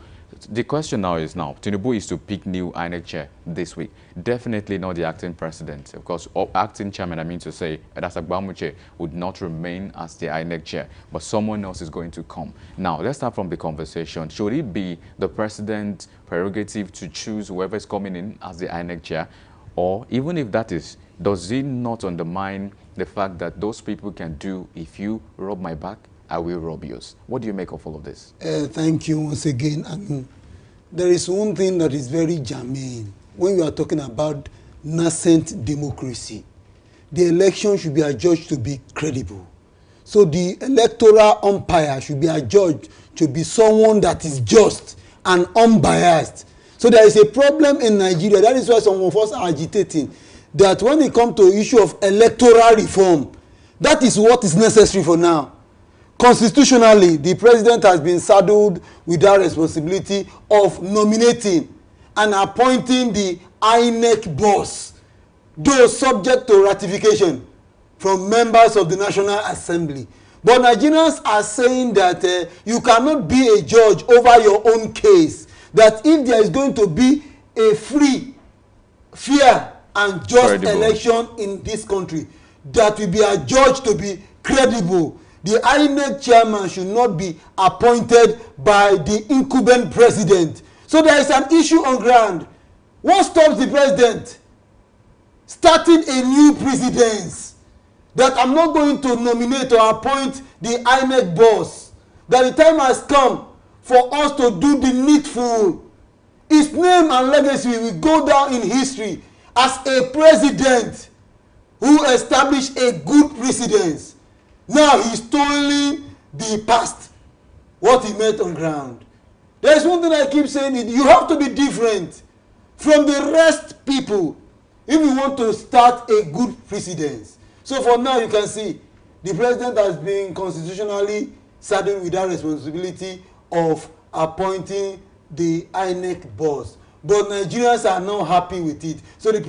S1: the question now is Tinubu is to pick new INEC chair this week. Definitely not the acting president. Of course, acting chairman, I mean to say, Agbamuche would not remain as the INEC chair, but someone else is going to come. Now, let's start from the conversation. Should it be the president's prerogative to choose whoever is coming in as the INEC chair? Or even if that is, does it not undermine the fact that those people can do, if you rub my back, I will rob yours? What do you make of all of this?
S8: Thank you once again. And there is one thing that is very germane when we are talking about nascent democracy. The election should be adjudged to be credible. So the electoral umpire should be adjudged to be someone that is just and unbiased. So there is a problem in Nigeria. That is why some of us are agitating that when it comes to issue of electoral reform, that is what is necessary for now. Constitutionally, the president has been saddled with that responsibility of nominating and appointing the INEC boss, though subject to ratification from members of the National Assembly. But Nigerians are saying that you cannot be a judge over your own case, that if there is going to be a free, fair, and just election in this country, that will be adjudged to be credible. The INEC chairman should not be appointed by the incumbent president. So there is an issue on ground. What stops the president starting a new precedence that I'm not going to nominate or appoint the INEC boss? That the time has come for us to do the needful. His name and legacy will go down in history as a president who established a good precedence. Now he's toiling the past, what he met on ground. There's one thing I keep saying, you have to be different from the rest people if you want to start a good precedence. So for now, you can see the president has been constitutionally saddled with that responsibility of appointing the INEC boss. But Nigerians are not happy with it. So the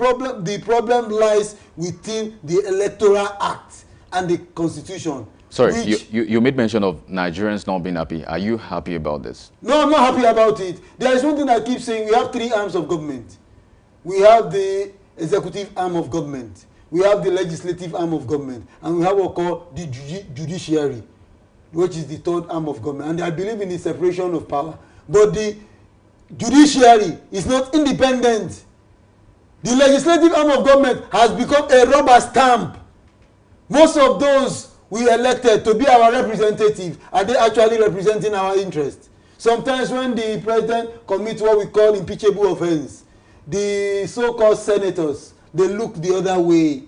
S8: problem lies within the Electoral Act and the Constitution.
S1: Sorry, you made mention of Nigerians not being happy. Are you happy about this?
S8: No, I'm not happy about it. There is one thing I keep saying. We have three arms of government. We have the executive arm of government. We have the legislative arm of government. And we have what we call the judiciary, which is the third arm of government. And I believe in the separation of power. But the judiciary is not independent. The legislative arm of government has become a rubber stamp. Most of those we elected to be our representative, are they actually representing our interests? Sometimes when the president commits what we call impeachable offense, the so-called senators, they look the other way.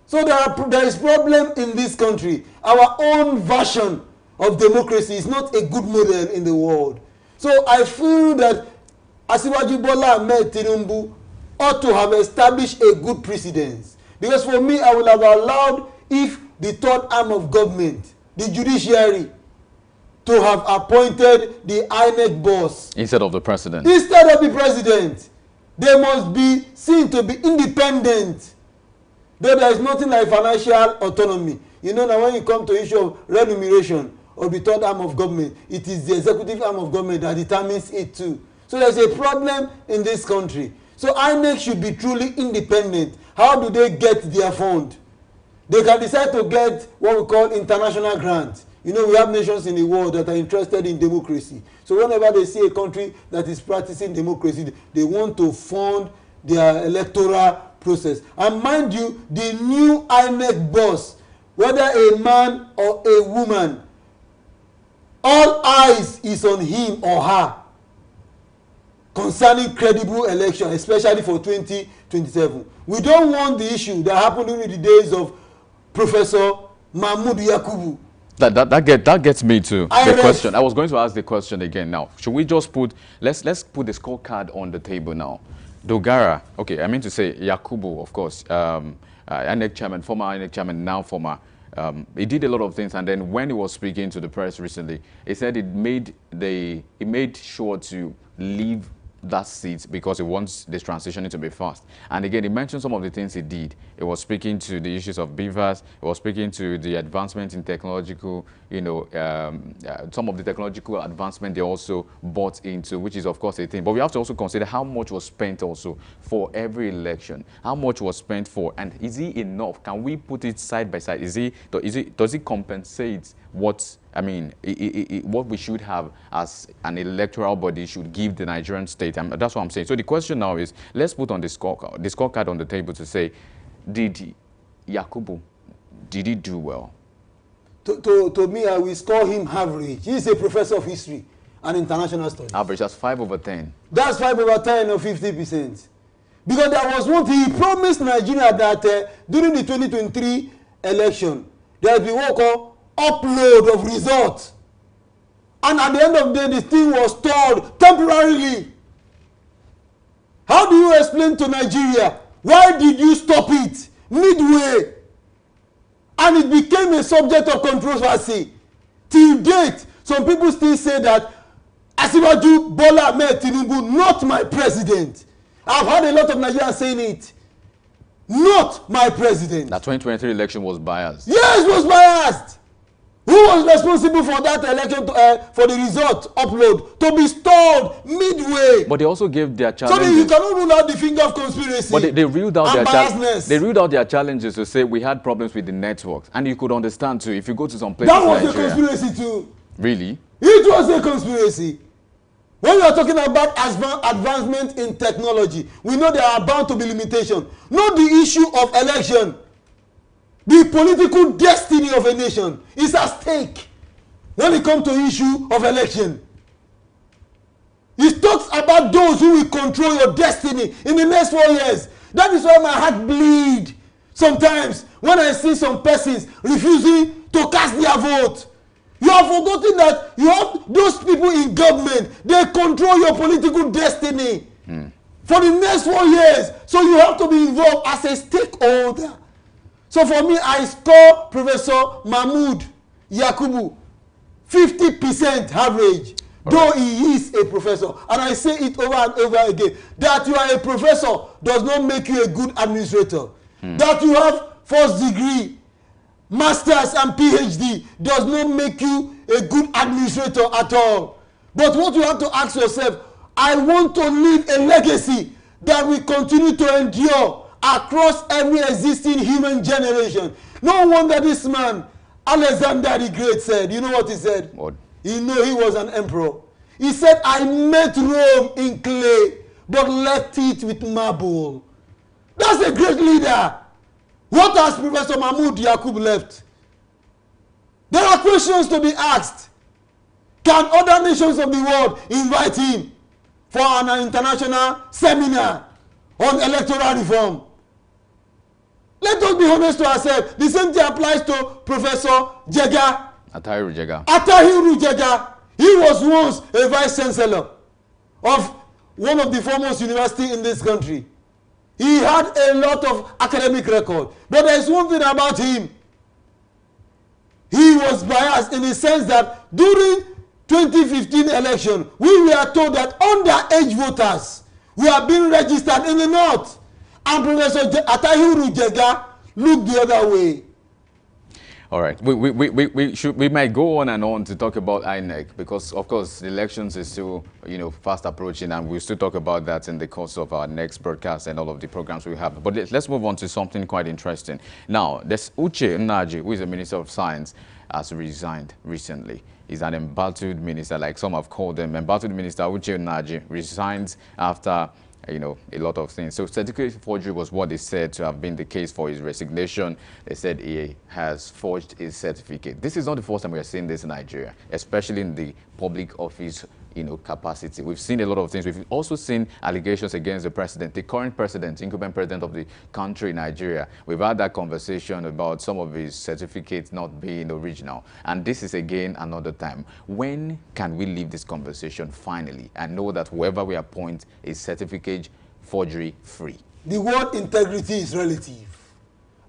S8: So there is problem in this country. Our own version of democracy is not a good model in the world. So I feel that Asiwaju Bola Ahmed Tinubu ought to have established a good precedence. Because for me, I would have allowed if the third arm of government, the judiciary, to have appointed the INEC boss.
S1: Instead of the president.
S8: Instead of the president. They must be seen to be independent. Though there is nothing like financial autonomy. You know, now when you come to issue of remuneration of the third arm of government, it is the executive arm of government that determines it too. So there's a problem in this country. So INEC should be truly independent. How do they get their fund? They can decide to get what we call international grants. You know, we have nations in the world that are interested in democracy. So whenever they see a country that is practicing democracy, they want to fund their electoral process. And mind you, the new INEC boss, whether a man or a woman, all eyes is on him or her concerning credible election, especially for 2027. We don't want the issue that happened during the days of Professor Mahmoud Yakubu.
S1: That gets me to the question. I was going to ask the question again now. Should we just put, let's put the scorecard on the table now. Dogara, okay, I mean to say Yakubu, of course, INEC chairman, former INEC chairman, now former. He did a lot of things, and then when he was speaking to the press recently, he said he made sure to leave that seat because he wants this transition to be fast. And again, he mentioned some of the things he did. He was speaking to the issues of beavers. He was speaking to the advancement in technological, you know, some of the technological advancement they also bought into, which is of course a thing. But we have to also consider how much was spent also for every election. How much was spent for, and is he enough? Can we put it side by side? Does it compensate what, I mean, what we should have as an electoral body should give the Nigerian state? And that's what I'm saying. So the question now is, let's put on the scorecard on the table to say, did Yakubu, did he do well?
S8: To me, I will score him average. He's a professor of history and international studies.
S1: Average, that's 5/10.
S8: That's 5/10 or 50%. Because there was one thing, he promised Nigeria that during the 2023 election, there will be what we call upload of results, and at the end of the day the thing was stalled temporarily. How do you explain to Nigeria why did you stop it midway? And it became a subject of controversy till date. Some people still say that Asiwaju Bola Ahmed Tinubu, not my president. I've heard a lot of Nigerians saying it. Not my president.
S1: The 2023 election was biased.
S8: Yes, it was biased. Who was responsible for that election, for the result upload to be stalled midway?
S1: But they also gave their challenges.
S8: So you cannot rule out the finger of conspiracy.
S1: But they ruled out
S8: their
S1: they ruled out their challenges to say we had problems with the networks, and you could understand too if you go to some places.
S8: That was
S1: in Nigeria,
S8: a conspiracy too.
S1: Really?
S8: It was a conspiracy. When we are talking about advancement in technology, we know there are bound to be limitations. Not the issue of election. The political destiny of a nation is at stake when it comes to issue of election. It talks about those who will control your destiny in the next 4 years. That is why my heart bleeds sometimes when I see some persons refusing to cast their vote. You have forgotten that you have those people in government, they control your political destiny for the next 4 years. So you have to be involved as a stakeholder. So for me, I score Professor Mahmoud Yakubu 50% average, though he is a professor. And I say it over and over again, that you are a professor does not make you a good administrator. That you have first degree, masters and PhD does not make you a good administrator at all. But what you have to ask yourself, I want to leave a legacy that will continue to endure across every existing human generation. No wonder this man, Alexander the Great, said, you know what he said?
S1: What?
S8: He knew he was an emperor. He said, I made Rome in clay, but left it with marble. That's a great leader. What has Professor Mahmoud Yakubu left? There are questions to be asked. Can other nations of the world invite him for an international seminar on electoral reform? Let us be honest to ourselves. The same thing applies to Professor Jega.
S1: Atahiru
S8: Jega. He was once a vice chancellor of one of the foremost universities in this country. He had a lot of academic record. But there is one thing about him. He was biased in the sense that during 2015 election, we were told that underage voters were being registered in the north. And Professor Atahiru Jega looked the other way.
S1: All right, we might go on and on to talk about INEC because, of course, the elections is still, fast approaching, and we'll still talk about that in the course of our next broadcast and all of the programs we have. But let's move on to something quite interesting. Now, there's Uche Nnaji, who is the Minister of Science, has resigned recently. He's an embattled minister, like some have called him. Embattled Minister Uche Nnaji resigns after a lot of things. So certificate forgery was what they said to have been the case for his resignation. They said he has forged his certificate. This is not the first time we are seeing this in Nigeria, especially in the public office capacity. We've seen a lot of things. We've also seen allegations against the president, the current president, incumbent president of the country, Nigeria. We've had that conversation about some of his certificates not being original. And this is again another time. When can we leave this conversation finally and know that whoever we appoint is certificate forgery free?
S8: The word integrity is relative.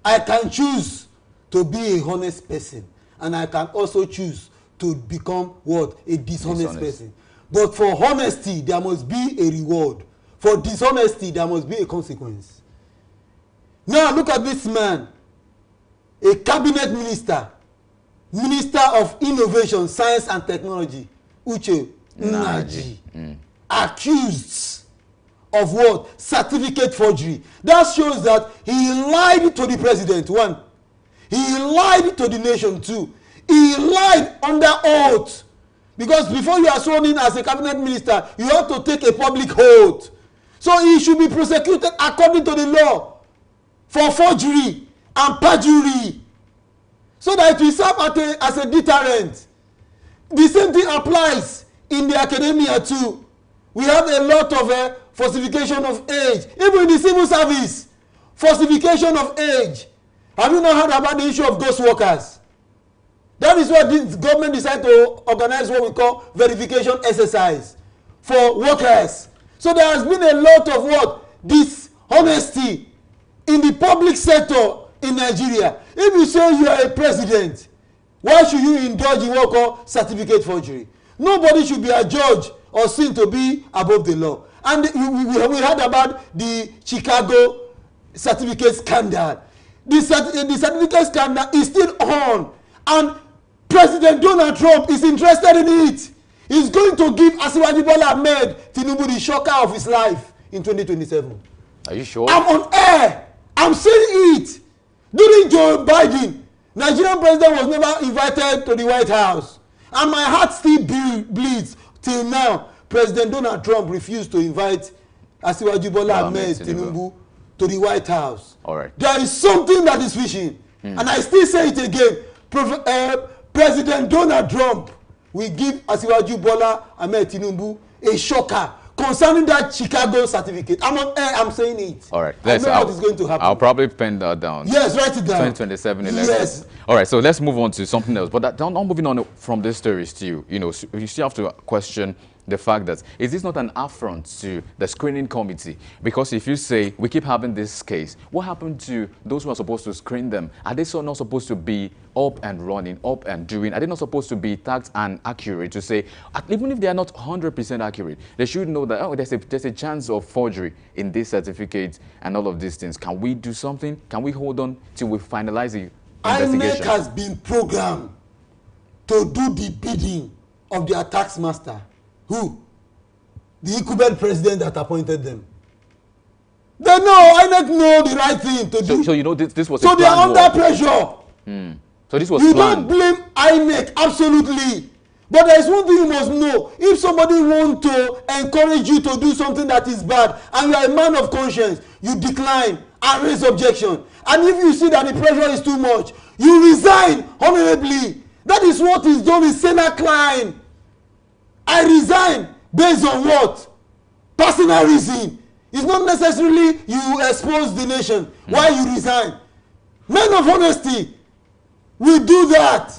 S8: I can choose to be a honest person, and I can also choose to become what? A dishonest person. But for honesty, there must be a reward. For dishonesty, there must be a consequence. Now look at this man, a cabinet minister, Minister of Innovation, Science and Technology, Uche Nnaji, accused of what? Certificate forgery. That shows that he lied to the president, one. He lied to the nation, two. He lied under oath. Because before you are sworn in as a cabinet minister, you have to take a public oath. So he should be prosecuted according to the law for forgery and perjury, so that it will serve as a deterrent. The same thing applies in the academia too. We have a lot of falsification of age, even in the civil service, falsification of age. Have you not heard about the issue of ghost workers? That is why the government decided to organize what we call verification exercise for workers. So there has been a lot of what? Dishonesty in the public sector in Nigeria. If you say you are a president, why should you indulge in what we call certificate forgery? Nobody should be adjudged or seen to be above the law. And we heard about the Chicago certificate scandal. The certificate scandal is still on, and President Donald Trump is interested in it. He's going to give Asiwaju Bola Ahmed Tinubu the shocker of his life in 2027.
S1: Are you sure?
S8: I'm on air. I'm saying it. During Joe Biden, Nigerian president was never invited to the White House. And my heart still bleeds till now. President Donald Trump refused to invite Asiwaju Bola Ahmed Tinubu to the White House.
S1: All right.
S8: There is something that is fishing. And I still say it again. President Donald Trump will give Asiwaju Bola Ahmed Tinubu a shocker concerning that Chicago certificate. I'm on air, I'm saying it.
S1: All right.
S8: I know what is going to happen.
S1: I'll probably pen that down.
S8: Yes, write it down.
S1: 2027 elections.
S8: Yes.
S1: All right, so let's move on to something else. But not moving on from this story still, you still have to question the fact that, is this not an affront to the screening committee? Because if you say, we keep having this case, what happened to those who are supposed to screen them? Are they so not supposed to be up and running, up and doing? Are they not supposed to be tagged and accurate to say, even if they are not 100% accurate, they should know that, oh, there's a chance of forgery in this certificate and all of these things. Can we do something? Can we hold on till we finalize the investigation?
S8: INEC has been programmed to do the bidding of their tax master. Who? The incumbent president that appointed them. They know, INEC know the right thing to do.
S1: So you know this was
S8: so they are under pressure.
S1: So this was
S8: you
S1: planned.
S8: don't blame INEC, absolutely. But there is one thing you must know. If somebody wants to encourage you to do something that is bad, and you are a man of conscience, you decline and raise objection. And if you see that the pressure is too much, you resign honorably. That is what is done with Senator Klein. I resign based on what? Personal reason. It's not necessarily you expose the nation. Why you resign? Men of honesty will do that.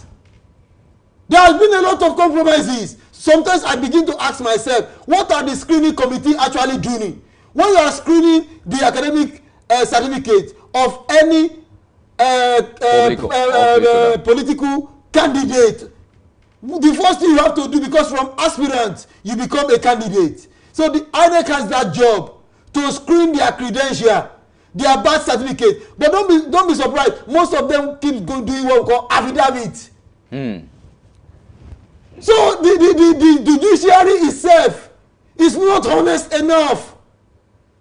S8: There has been a lot of compromises. Sometimes I begin to ask myself, what are the screening committee actually doing? When you are screening the academic certificate of any political candidate, the first thing you have to do, because from aspirant you become a candidate. So the INEC has that job to screen their credential. their birth certificate. But don't be surprised. Most of them keep doing what we call affidavit. So the judiciary itself is not honest enough.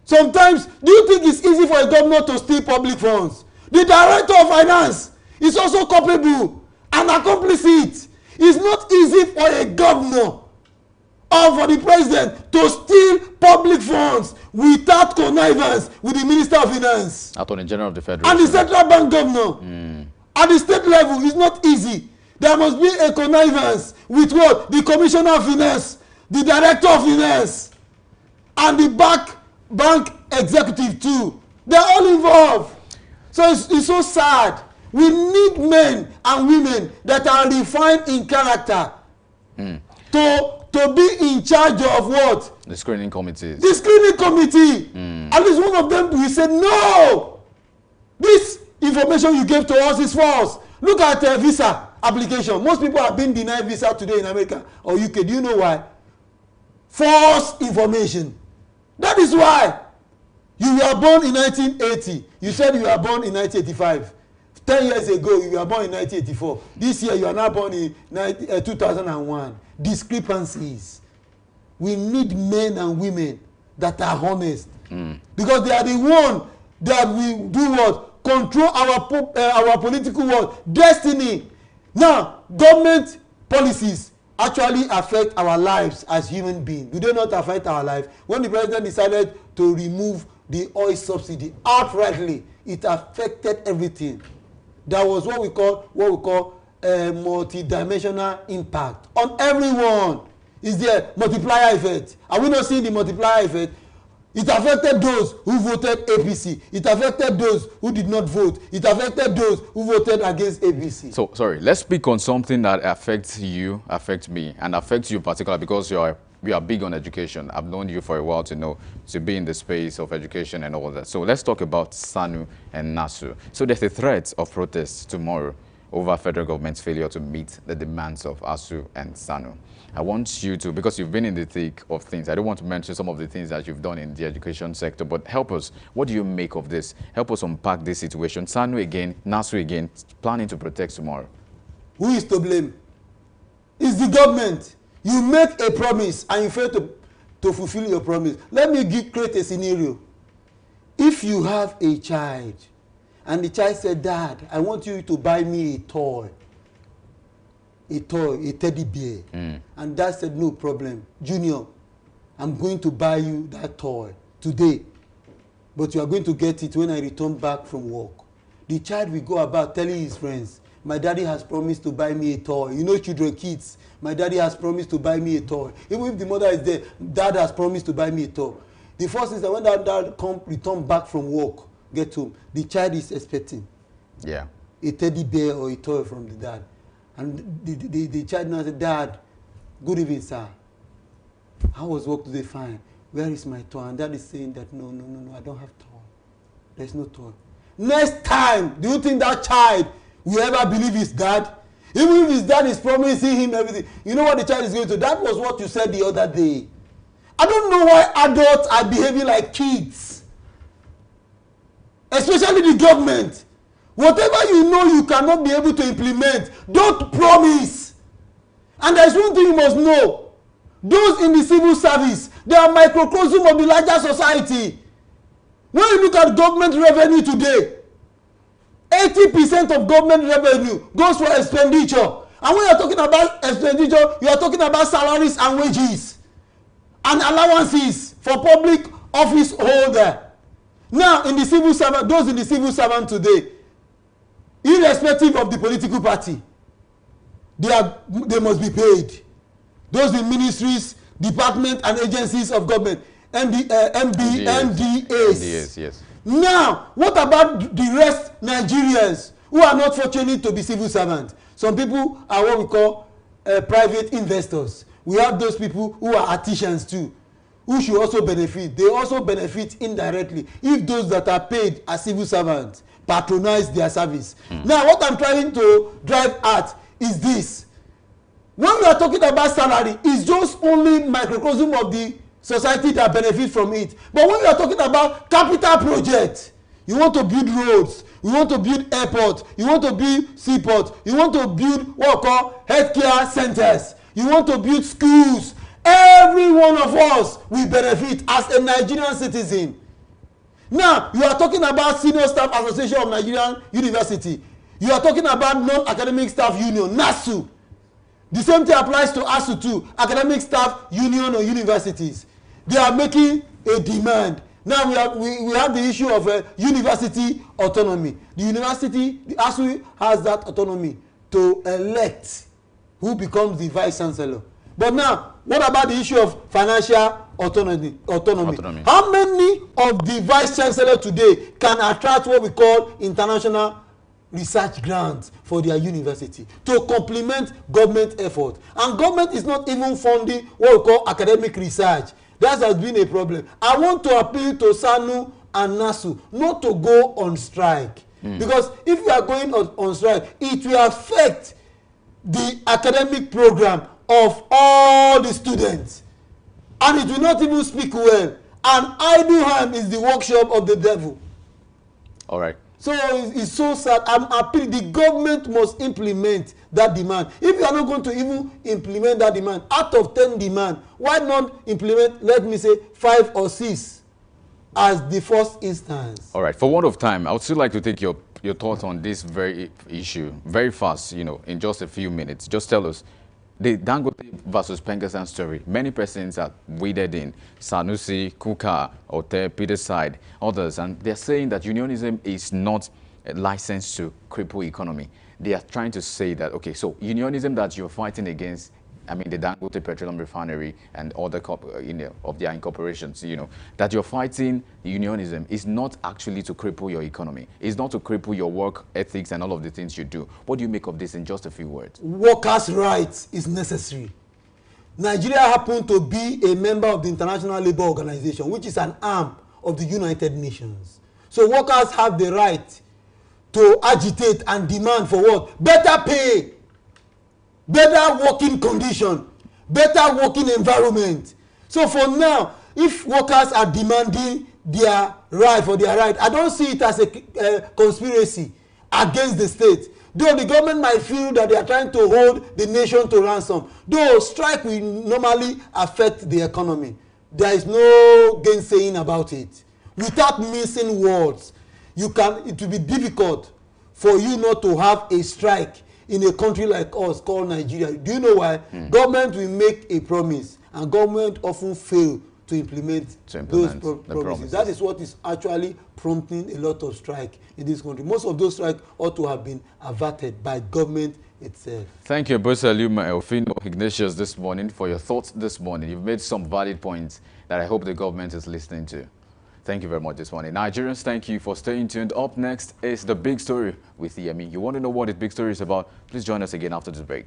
S8: Sometimes, do you think it's easy for a governor to steal public funds? The director of finance is also culpable and accomplice. It's not easy for a governor or for the president to steal public funds without connivance with the Minister of Finance.
S1: Attorney General of the Federation.
S8: And the Central Bank Governor. At the state level, it's not easy. There must be a connivance with what? The Commissioner of Finance, the Director of Finance, and the bank executive too. They're all involved. So it's so sad. We need men and women that are refined in character to be in charge of what?
S1: The screening committees.
S8: The screening committee. At least one of them will say, no, this information you gave to us is false. Look at visa application. Most people have been denied visa today in America or UK. Do you know why? False information. That is why. You were born in 1980. You said you were born in 1985. 10 years ago, you were born in 1984. This year, you are now born in 2001. Discrepancies. We need men and women that are honest. Because they are the one that will do what? Control our political world. Destiny. Now, government policies actually affect our lives as human beings. Do they not affect our life? When the president decided to remove the oil subsidy outrightly, it affected everything. That was what we call a multi-dimensional impact on everyone. Is there multiplier effect? Are we not seeing the multiplier effect? It affected those who voted APC. It affected those who did not vote. It affected those who voted against APC.
S1: So, sorry, let's speak on something that affects you, affects me, and affects you particularly because you are big on education. I've known you for a while to be in the space of education and all that. So let's talk about SANU and NASU. So there's a threat of protests tomorrow over federal government's failure to meet the demands of ASU and SANU. I want you to, because you've been in the thick of things, I don't want to mention some of the things that you've done in the education sector, but help us. What do you make of this? Help us unpack this situation. SANU again, NASU again, planning to protest tomorrow.
S8: Who is to blame? It's the government. You make a promise and you fail to fulfill your promise. Let me create a scenario. If you have a child and the child said, Dad, I want you to buy me a toy, a teddy bear. And Dad said, no problem. Junior, I'm going to buy you that toy today, but you are going to get it when I return back from work. The child will go about telling his friends, my daddy has promised to buy me a toy. You know, children, kids, my daddy has promised to buy me a toy. Even if the mother is there, dad has promised to buy me a toy. The first is that when that dad return back from work, get home, the child is expecting a teddy bear or a toy from the dad. And the child now said, Dad, good evening, sir. How was work today? Fine. Where is my toy? And dad is saying that, no, I don't have toy. There's no toy. Next time, do you think that child will ever believe his dad? Even if his dad is promising him everything, you know what the child is going to? That was what you said the other day. I don't know why adults are behaving like kids. Especially the government. Whatever you know you cannot be able to implement, don't promise. And there's one thing you must know. Those in the civil service, they are microcosm of the larger society. When you look at government revenue today, 80% of government revenue goes for expenditure. And when you are talking about expenditure, you are talking about salaries and wages and allowances for public office holder. Now, in the civil servant, those in the civil servant today, irrespective of the political party, they must be paid. Those in ministries, departments, and agencies of government, MDAs.
S1: Yes.
S8: Now, what about the rest Nigerians who are not fortunate to be civil servants? Some people are what we call private investors. We have those people who are artisans too, who should also benefit. They also benefit indirectly if those that are paid as civil servants patronize their service. Now, what I'm trying to drive at is this. When we are talking about salary, it's just only microcosm of the society that benefit from it. But when we are talking about capital project, You want to build roads. You want to build airports. You want to build seaports. You want to build what we call healthcare centers. You want to build schools. Every one of us will benefit as a Nigerian citizen. Now, you are talking about Senior Staff Association of Nigerian University. You are talking about Non-Academic Staff Union, NASU. The same thing applies to ASU too, Academic Staff Union of Universities. They are making a demand. Now we have the issue of university autonomy. The ASU has that autonomy to elect who becomes the vice chancellor. But now, what about the issue of financial autonomy? How many of the vice chancellor today can attract what we call international research grants for their university to complement government effort? And government is not even funding what we call academic research. That has been a problem. I want to appeal to SANU and NASU not to go on strike. Because if you are going on strike, it will affect the academic program of all the students. And it will not even speak well. An idle hand is the workshop of the devil.
S1: All right.
S8: So it's so sad. I'm appealing. The government must implement that demand. If you are not going to even implement that demand, out of 10 demand, why not implement, let me say, 5 or 6 as the first instance?
S1: All right. For want of time, I would still like to take your thoughts on this very issue very fast, in just a few minutes. Just tell us, the Dangote versus Pengassan story. Many persons are waded in. Sanusi, Kuka, Ote, Peter's side, others, and they're saying that unionism is not a license to cripple economy. They are trying to say that, okay, so unionism that you're fighting against, I mean, the Dangote Petroleum Refinery and other of their incorporations, that you're fighting unionism is not actually to cripple your economy. It's not to cripple your work ethics and all of the things you do. What do you make of this in just a few words?
S8: Workers' rights is necessary. Nigeria happened to be a member of the International Labour Organization, which is an arm of the United Nations. So workers have the right to agitate and demand for what? Better pay, better working condition, better working environment. So for now, if workers are demanding their right for their right, I don't see it as a conspiracy against the state. Though the government might feel that they are trying to hold the nation to ransom, though strike will normally affect the economy. There is no gainsaying about it. Without missing words, it will be difficult for you not to have a strike in a country like us called Nigeria. Do you know why? Government will make a promise and government often fail to implement those promises. That is what is actually prompting a lot of strike in this country. Most of those strikes ought to have been averted by government itself.
S1: Thank you, Bosa Luma Elfino Ignatius, this morning for your thoughts this morning. You've made some valid points that I hope the government is listening to. Thank you very much this morning. Nigerians, thank you for staying tuned. Up next is The Big Story with Yemi. You want to know what the big story is about? Please join us again after this break.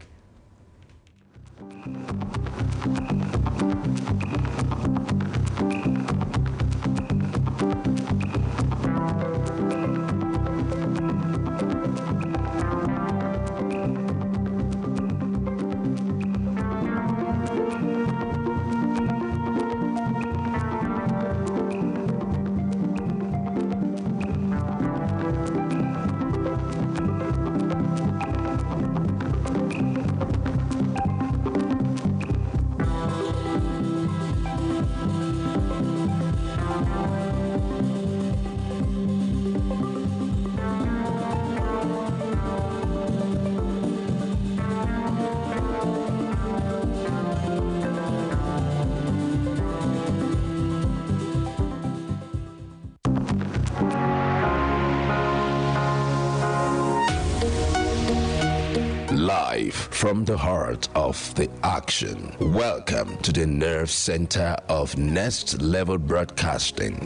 S6: Live from the heart of the action. Welcome to the nerve center of Next Level Broadcasting.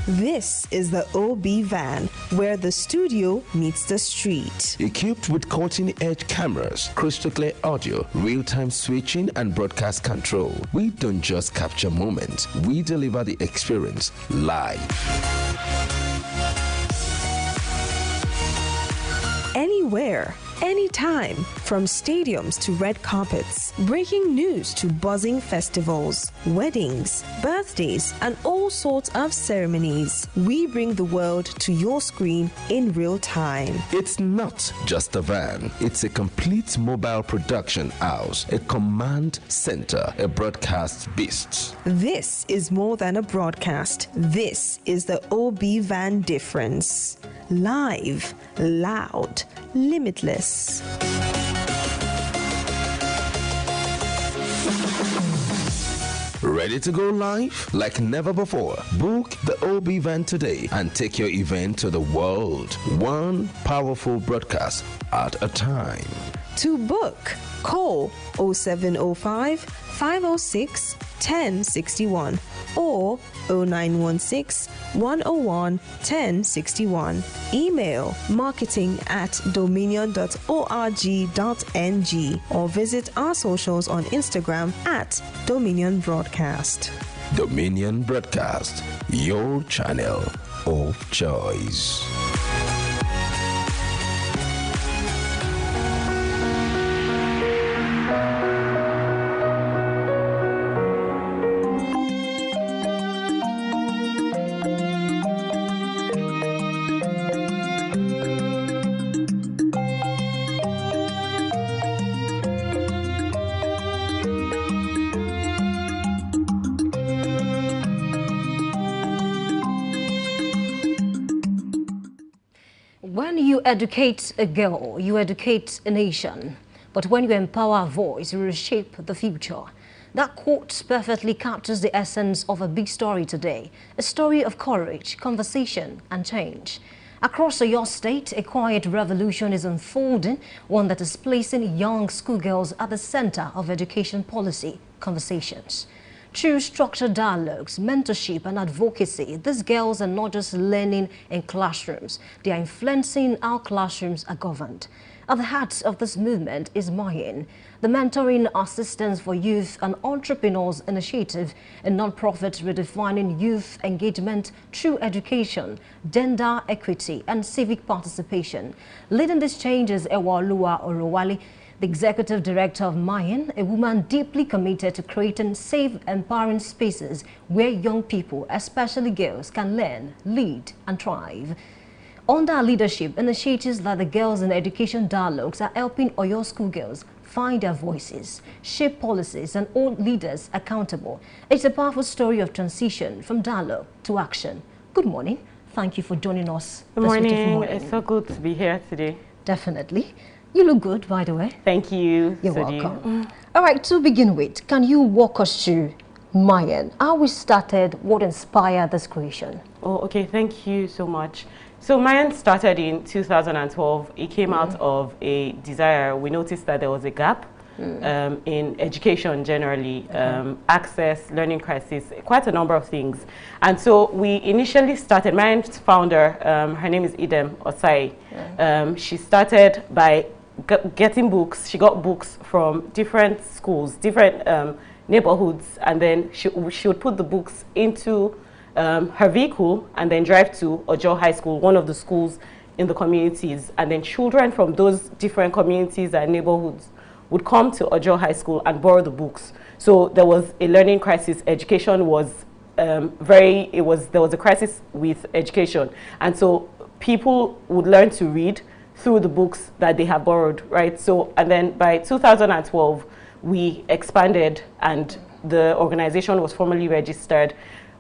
S7: This is the OB van, where the studio meets the street.
S6: Equipped with cutting-edge cameras, crystal clear audio, real-time switching, and broadcast control, we don't just capture moments, we deliver the experience live.
S7: Anywhere, anytime, from stadiums to red carpets, breaking news to buzzing festivals, weddings, birthdays, and all sorts of ceremonies. We bring the world to your screen in real time.
S6: It's not just a van, it's a complete mobile production house, a command center, a broadcast beast.
S7: This is more than a broadcast. This is the OB Van difference. Live, loud, limitless.
S6: Ready to go live like never before? Book the OB Van today and take your event to the world. One powerful broadcast at a time.
S7: To book, call 0705 506 1061 or 0916 101 1061. Email marketing@dominion.org.ng or visit our socials on Instagram @Dominion Broadcast.
S6: Dominion Broadcast, your channel of choice.
S2: When you educate a girl, you educate a nation. But when you empower a voice, you reshape the future. That quote perfectly captures the essence of a big story today. A story of courage, conversation, and change. Across your state, a quiet revolution is unfolding, one that is placing young schoolgirls at the center of education policy conversations. Through structured dialogues, mentorship, and advocacy, these girls are not just learning in classrooms. They are influencing how classrooms are governed. At the heart of this movement is Mayen, the Mentoring Assistance for Youth and Entrepreneurs Initiative, a non-profit redefining youth engagement through education, gender equity, and civic participation. Leading these changes, Ewalua Orowale, the executive director of Mayen, a woman deeply committed to creating safe, empowering spaces where young people, especially girls, can learn, lead, and thrive. Under her leadership, initiatives like the Girls in Education Dialogues are helping Oyo schoolgirls find their voices, shape policies, and hold leaders accountable. It's a powerful story of transition from dialogue to action. Good morning. Thank you for joining us.
S9: Good morning. It's so good to be here today.
S2: Definitely. You look good, by the way.
S9: Thank you.
S2: You're welcome. All right, to begin with, can you walk us through Mayen? How we started, what inspired this creation?
S9: Oh, okay. Thank you so much. So Mayen started in 2012. It came out of a desire. We noticed that there was a gap in education generally, access, learning crisis, quite a number of things. And so we initially started, Mayen's founder, her name is Idem Osai. She started by getting books. She got books from different schools, different neighborhoods, and then she would put the books into her vehicle and then drive to Ojo High School, one of the schools in the communities. And then children from those different communities and neighborhoods would come to Ojo High School and borrow the books. So there was a learning crisis. Education was there was a crisis with education. And so people would learn to read through the books that they have borrowed, right? So, and then by 2012, we expanded and the organization was formally registered.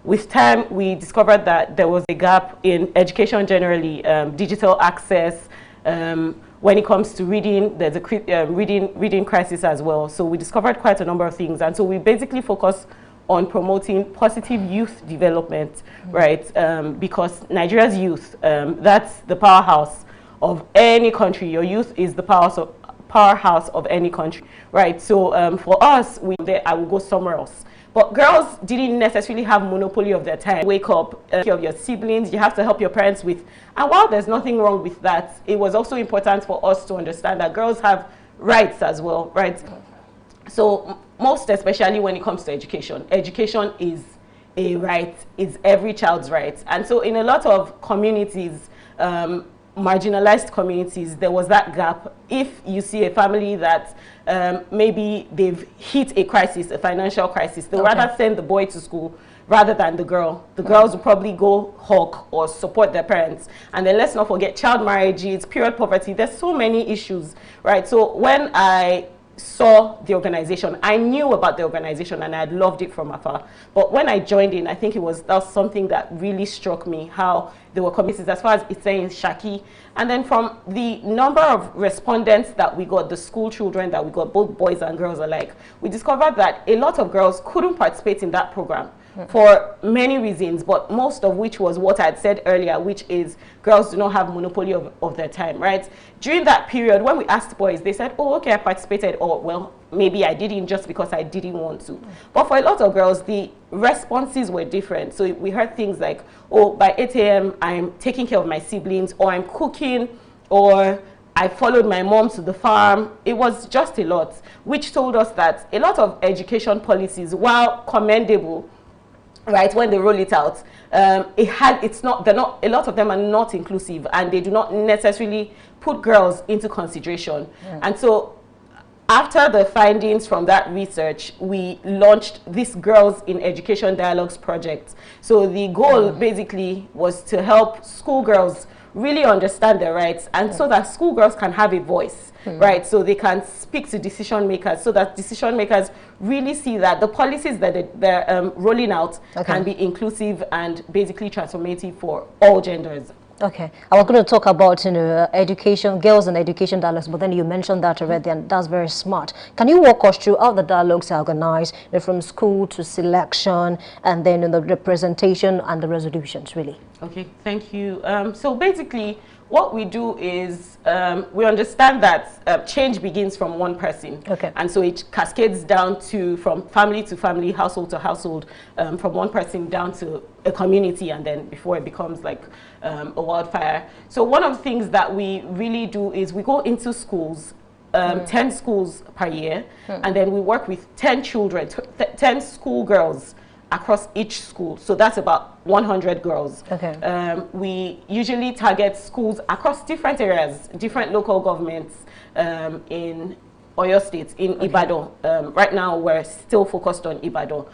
S9: With time, we discovered that there was a gap in education generally, digital access. When it comes to reading, there's a reading crisis as well. So we discovered quite a number of things. And so we basically focus on promoting positive youth development, right? Because Nigeria's youth, that's the powerhouse of any country. Your youth is the powerhouse of any country, right? So for us, I will go somewhere else. But girls didn't necessarily have monopoly of their time. Wake up, take care of your siblings, you have to help your parents with. And while there's nothing wrong with that, it was also important for us to understand that girls have rights as well, right? So most especially when it comes to education. Education is a right, is every child's right. And so in a lot of communities, marginalized communities, there was that gap. If you see a family that maybe they've hit a crisis, a financial crisis, they'll rather send the boy to school rather than the girl. The girls will probably go hawk or support their parents. And then let's not forget child marriages, period poverty. There's so many issues, right? So when I saw the organization, I knew about the organization and I had loved it from afar. But when I joined in, I think that was something that really struck me, how there were committees as far as it's saying Shaki. And then from the number of respondents that we got, the school children that we got, both boys and girls alike, we discovered that a lot of girls couldn't participate in that program for many reasons, but most of which was what I had said earlier, which is girls do not have monopoly of their time, right? During that period, when we asked boys, they said, oh, okay, I participated, or well, maybe I didn't just because I didn't want to. But for a lot of girls, the responses were different. So we heard things like, oh, by 8 a.m., I'm taking care of my siblings, or I'm cooking, or I followed my mom to the farm. It was just a lot, which told us that a lot of education policies, while commendable, right, when they roll it out, a lot of them are not inclusive, and they do not necessarily put girls into consideration. And so after the findings from that research, we launched this Girls in Education Dialogues project. So the goal basically was to help schoolgirls really understand their rights, and so that schoolgirls can have a voice, right? So they can speak to decision makers, so that decision makers really see that the policies that they're rolling out can be inclusive and basically transformative for all genders.
S2: Okay, I was going to talk about, education, girls and education dialogues, but then you mentioned that already, and that's very smart. Can you walk us through how the dialogues are organized, from school to selection, and then the representation and the resolutions, really? Okay,
S9: thank you. So basically, what we do is we understand that change begins from one person. And so it cascades down from family to family, household to household, from one person down to a community, and then before it becomes like a wildfire. So one of the things that we really do is we go into schools, 10 schools per year, and then we work with 10 children, 10 schoolgirls across each school. So that's about 100 girls. We usually target schools across different areas, different local governments in Oyo State, in Ibadan. Right now, we're still focused on Ibadan.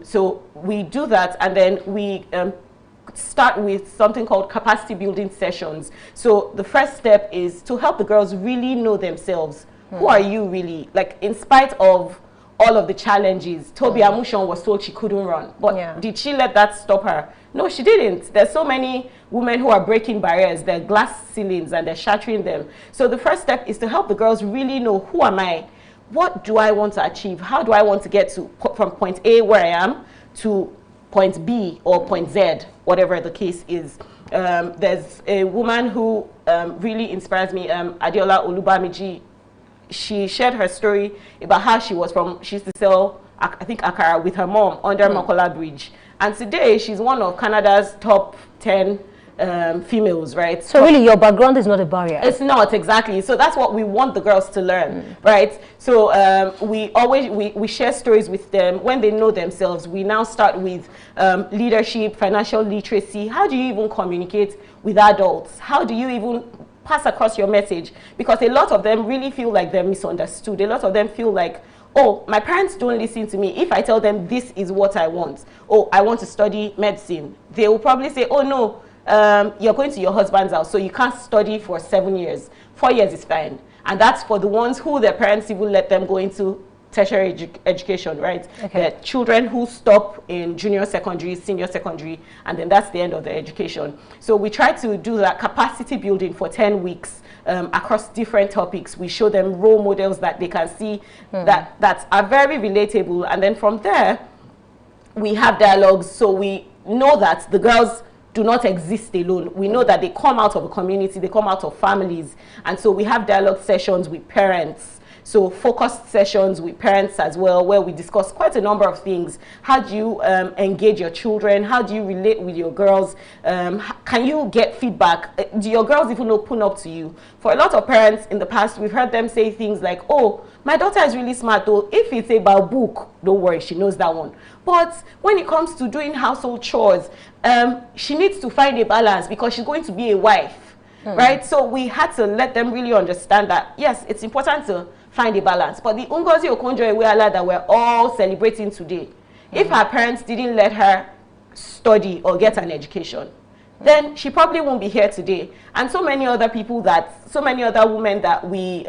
S9: So we do that, and then we start with something called capacity building sessions. So the first step is to help the girls really know themselves. Who are you really? Like, in spite of all of the challenges, Toby Amushon was told she couldn't run, but did she let that stop her? No, she didn't. There's so many women who are breaking barriers, they're glass ceilings, and they're shattering them. So the first step is to help the girls really know, who am I? What do I want to achieve? How do I want to get from point A, where I am, to point B or point Z, whatever the case is. There's a woman who really inspires me, Adiola Olubamiji. She shared her story about how she used to sell, I think, akara with her mom under Makola Bridge. And today, she's one of Canada's top 10 females, right?
S2: So really, your background is not a barrier.
S9: It's not, exactly. So that's what we want the girls to learn, right? So we share stories with them. When they know themselves, we now start with leadership, financial literacy. How do you even communicate with adults? How do you even pass across your message? Because a lot of them really feel like they're misunderstood. A lot of them feel like, oh, my parents don't listen to me. If I tell them this is what I want, oh, I want to study medicine, they will probably say, oh no, you're going to your husband's house, so you can't study for 7 years. 4 years is fine. And that's for the ones who their parents even let them go into tertiary education, right? The children who stop in junior secondary, senior secondary, and then that's the end of their education. So we try to do that capacity building for 10 weeks across different topics. We show them role models that they can see that are very relatable. And then from there, we have dialogues. So we know that the girls do not exist alone. We know that they come out of a community, they come out of families. And so we have dialogue sessions with parents. So focused sessions with parents as well, where we discuss quite a number of things. How do you engage your children? How do you relate with your girls? Can you get feedback? Do your girls even open up to you? For a lot of parents in the past, we've heard them say things like, oh, my daughter is really smart though. If it's about book, don't worry, she knows that one. But when it comes to doing household chores, she needs to find a balance because she's going to be a wife. right? So we had to let them really understand that, yes, it's important to find a balance. But the Ngozi Okonjo-Iweala that we're all celebrating today, if her parents didn't let her study or get an education, then she probably won't be here today. And so many other people so many other women that we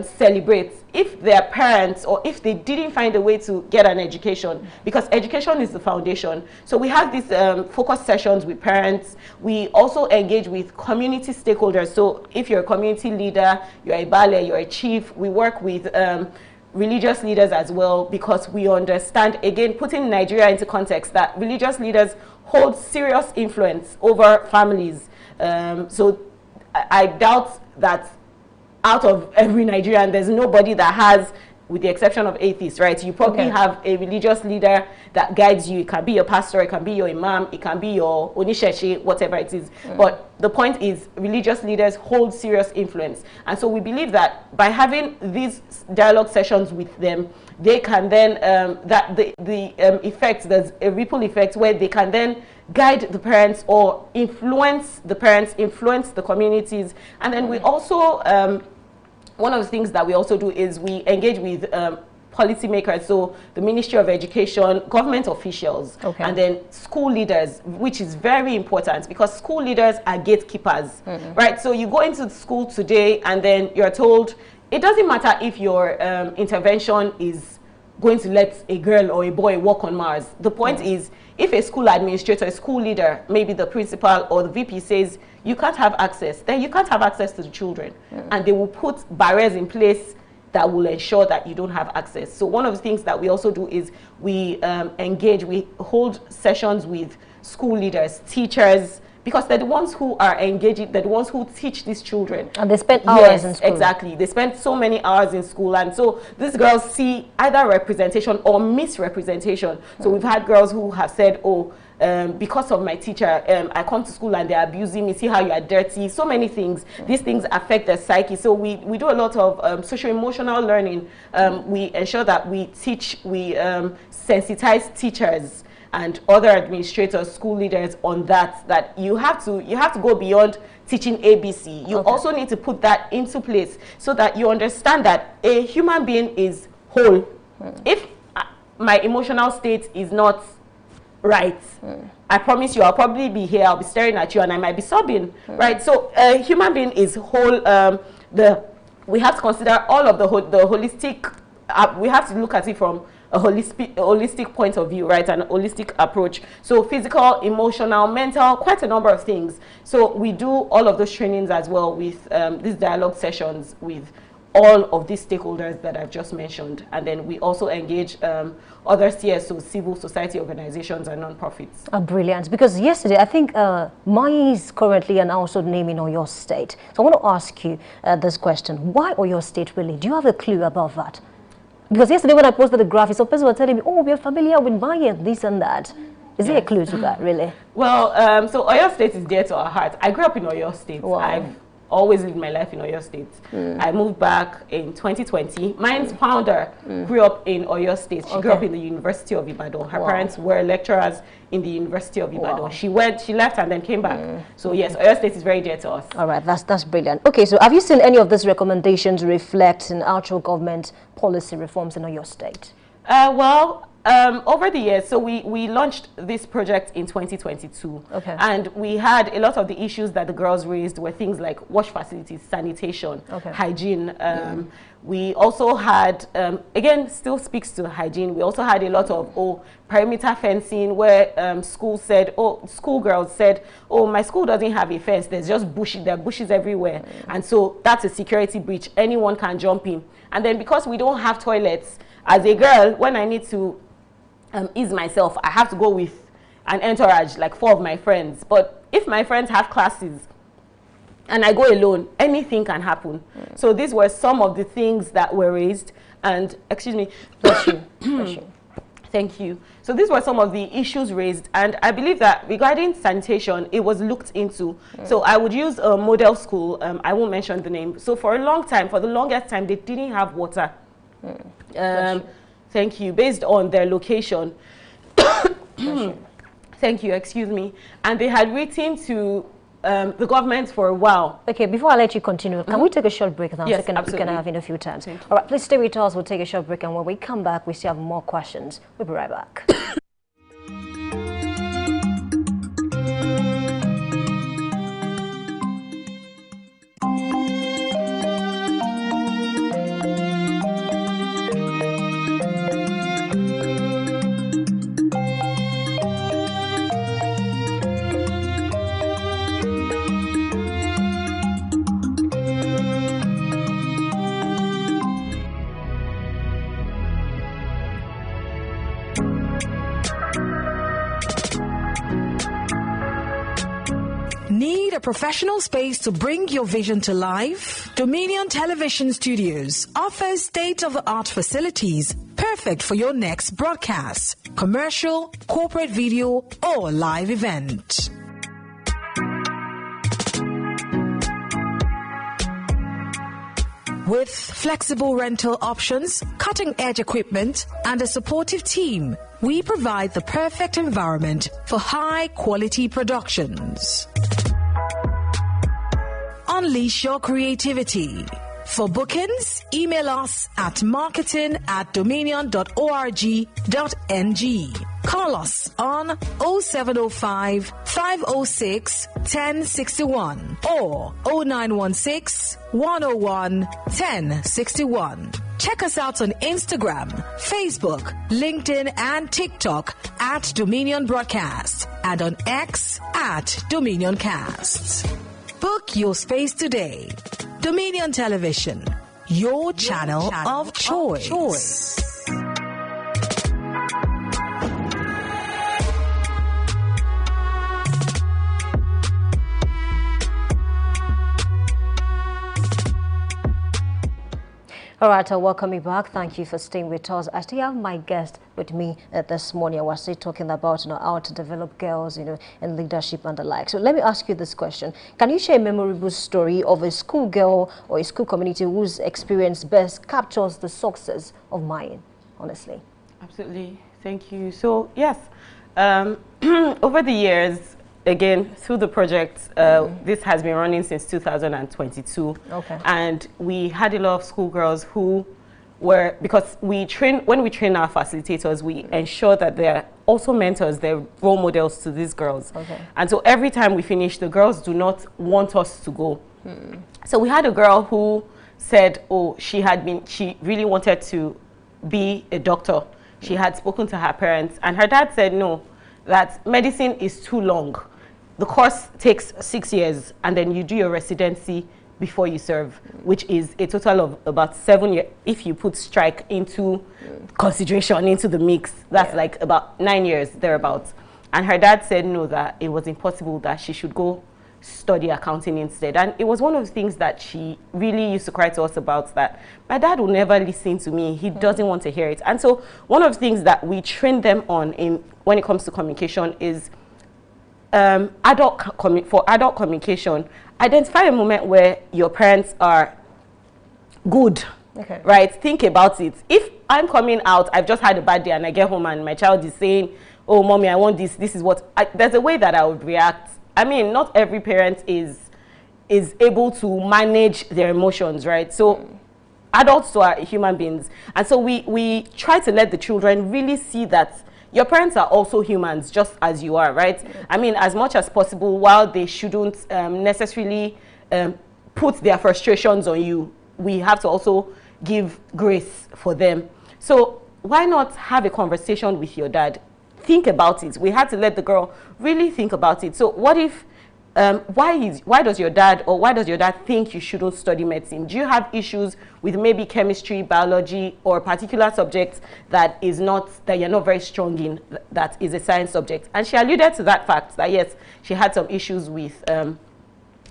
S9: celebrate, if their parents or if they didn't find a way to get an education, because education is the foundation. So we have these focus sessions with parents. We also engage with community stakeholders. So if you're a community leader, you're a Bale, you're a chief, we work with religious leaders as well, because we understand, again, putting Nigeria into context, that religious leaders hold serious influence over families. So I doubt that out of every Nigerian, there's nobody that has, with the exception of atheists, right? You probably have a religious leader that guides you. It can be your pastor, it can be your imam, it can be your onisheshi, whatever it is. But the point is, religious leaders hold serious influence. And so we believe that by having these dialogue sessions with them, they can then, effect, there's a ripple effect where they can then guide the parents or influence the parents, influence the communities. And then we also, one of the things that we also do is we engage with policymakers, so the Ministry of Education, government officials, and then school leaders, which is very important because school leaders are gatekeepers, right? So you go into school today and then you're told, it doesn't matter if your intervention is going to let a girl or a boy walk on Mars. The point is, if a school administrator, a school leader, maybe the principal or the VP says, you can't have access, then you can't have access to the children. And they will put barriers in place that will ensure that you don't have access. So one of the things that we also do is we engage, we hold sessions with school leaders, teachers, because they're the ones who are engaging, they're the ones who teach these children.
S2: And they spend hours in school.
S9: Exactly. They spend so many hours in school. And so these girls see either representation or misrepresentation. So we've had girls who have said, oh, because of my teacher, I come to school and they're abusing me, see how you are dirty, so many things. These things affect their psyche. So we do a lot of socio-emotional learning. We ensure that we teach, we sensitize teachers and other administrators, school leaders on that you have to go beyond teaching ABC. You also need to put that into place so that you understand that a human being is whole. If my emotional state is not right, I promise you I'll probably be here, I'll be staring at you and I might be sobbing, right? So a human being is whole. We have to consider all of the holistic, we have to look at it from a holistic point of view, right? An holistic approach. So physical, emotional, mental, quite a number of things. So we do all of those trainings as well with these dialogue sessions with all of these stakeholders that I've just mentioned. And then we also engage other CSOs, civil society organizations and non-profits.
S2: Brilliant. Because yesterday, I think Mai is currently an household name in Oyo State. So I want to ask you this question. Why Oyo State really? Do you have a clue about that? Because yesterday when I posted the graphic, some people were telling me, oh, we're familiar with Mai, this and that. Is there a clue to that, really?
S9: Well, so Oyo State is dear to our heart. I grew up in Oyo State.
S2: Wow.
S9: I've always lived my life in Oyo State. I moved back in 2020. Mine's founder grew up in Oyo State. She grew up in the University of Ibadan. Her parents were lecturers in the University of Ibadan. She left and then came back. So yes, Oyo State is very dear to us.
S2: All right, that's brilliant. Okay, so have you seen any of these recommendations reflect in actual government policy reforms in Oyo State?
S9: Over the years, so we launched this project in 2022, and we had a lot of the issues that the girls raised were things like wash facilities, sanitation, hygiene. We also had, again, still speaks to hygiene, we also had a lot of perimeter fencing where schoolgirls said, oh, my school doesn't have a fence, there's just bushes, there are bushes everywhere. And so that's a security breach, anyone can jump in. And then because we don't have toilets, as a girl, when I need to ease myself, I have to go with an entourage, like 4 of my friends. But if my friends have classes and I go alone, anything can happen. So these were some of the things that were raised. And, excuse me, bless you. Bless you. Thank you. So these were some of the issues raised. And I believe that regarding sanitation, it was looked into. So I would use a model school. I won't mention the name. So for a long time, for the longest time, they didn't have water. Thank you. Based on their location. Thank you, excuse me. And they had written to the government for a while.
S2: Okay, before I let you continue, can we take a short break now?
S9: Yes,
S2: so
S9: absolutely.
S2: We can have in a few times. All right, please stay with us. We'll take a short break, and when we come back, we still have more questions. We'll be right back.
S3: Need a professional space to bring your vision to life? Dominion Television Studios offers state-of-the-art facilities perfect for your next broadcast, commercial, corporate video, or live event. With flexible rental options, cutting-edge equipment, and a supportive team, we provide the perfect environment for high-quality productions. Unleash your creativity. For bookings, email us at marketing@dominion.org.ng. Call us on 0705 506 1061 or 0916 101 1061. Check us out on Instagram, Facebook, LinkedIn, and TikTok at Dominion Broadcast and on X at Dominion Cast. Book your space today. Dominion Television, your channel of choice.
S2: All right, welcome you back. Thank you for staying with us. I still have my guest with me this morning. I was still talking about, how to develop girls, in leadership and the like. So let me ask you this question. Can you share a memorable story of a school girl or a school community whose experience best captures the success of mine, honestly?
S9: Absolutely. Thank you. So, yes, over the years, again, through the project, this has been running since 2022.
S2: Okay.
S9: And we had a lot of schoolgirls who were, because when we train our facilitators, we ensure that they're also mentors, they're role models to these girls.
S2: Okay.
S9: And so every time we finish, the girls do not want us to go. So we had a girl who said, she really wanted to be a doctor. She had spoken to her parents, and her dad said, no, that medicine is too long. The course takes 6 years, and then you do your residency before you serve, which is a total of about 7 years. If you put strike into consideration, into the mix, that's like about 9 years, thereabouts. And her dad said no, that it was impossible, that she should go study accounting instead. And it was one of the things that she really used to cry to us about, that my dad will never listen to me. He doesn't want to hear it. And so one of the things that we train them on when it comes to communication is adult communication. Identify a moment where your parents are good, right? Think about it. If I'm coming out, I've just had a bad day, and I get home and my child is saying, oh, mommy, I want this. This is what, there's a way that I would react. I mean, not every parent is able to manage their emotions, right? So adults are human beings. And so we try to let the children really see that your parents are also humans, just as you are, right? I mean, as much as possible, while they shouldn't necessarily put their frustrations on you, we have to also give grace for them. So why not have a conversation with your dad? Think about it. We had to let the girl really think about it. So what if, why does your dad think you shouldn't study medicine? Do you have issues with maybe chemistry, biology, or particular subjects that you're not very strong in, that is a science subject? And she alluded to that fact, that yes, she had some issues with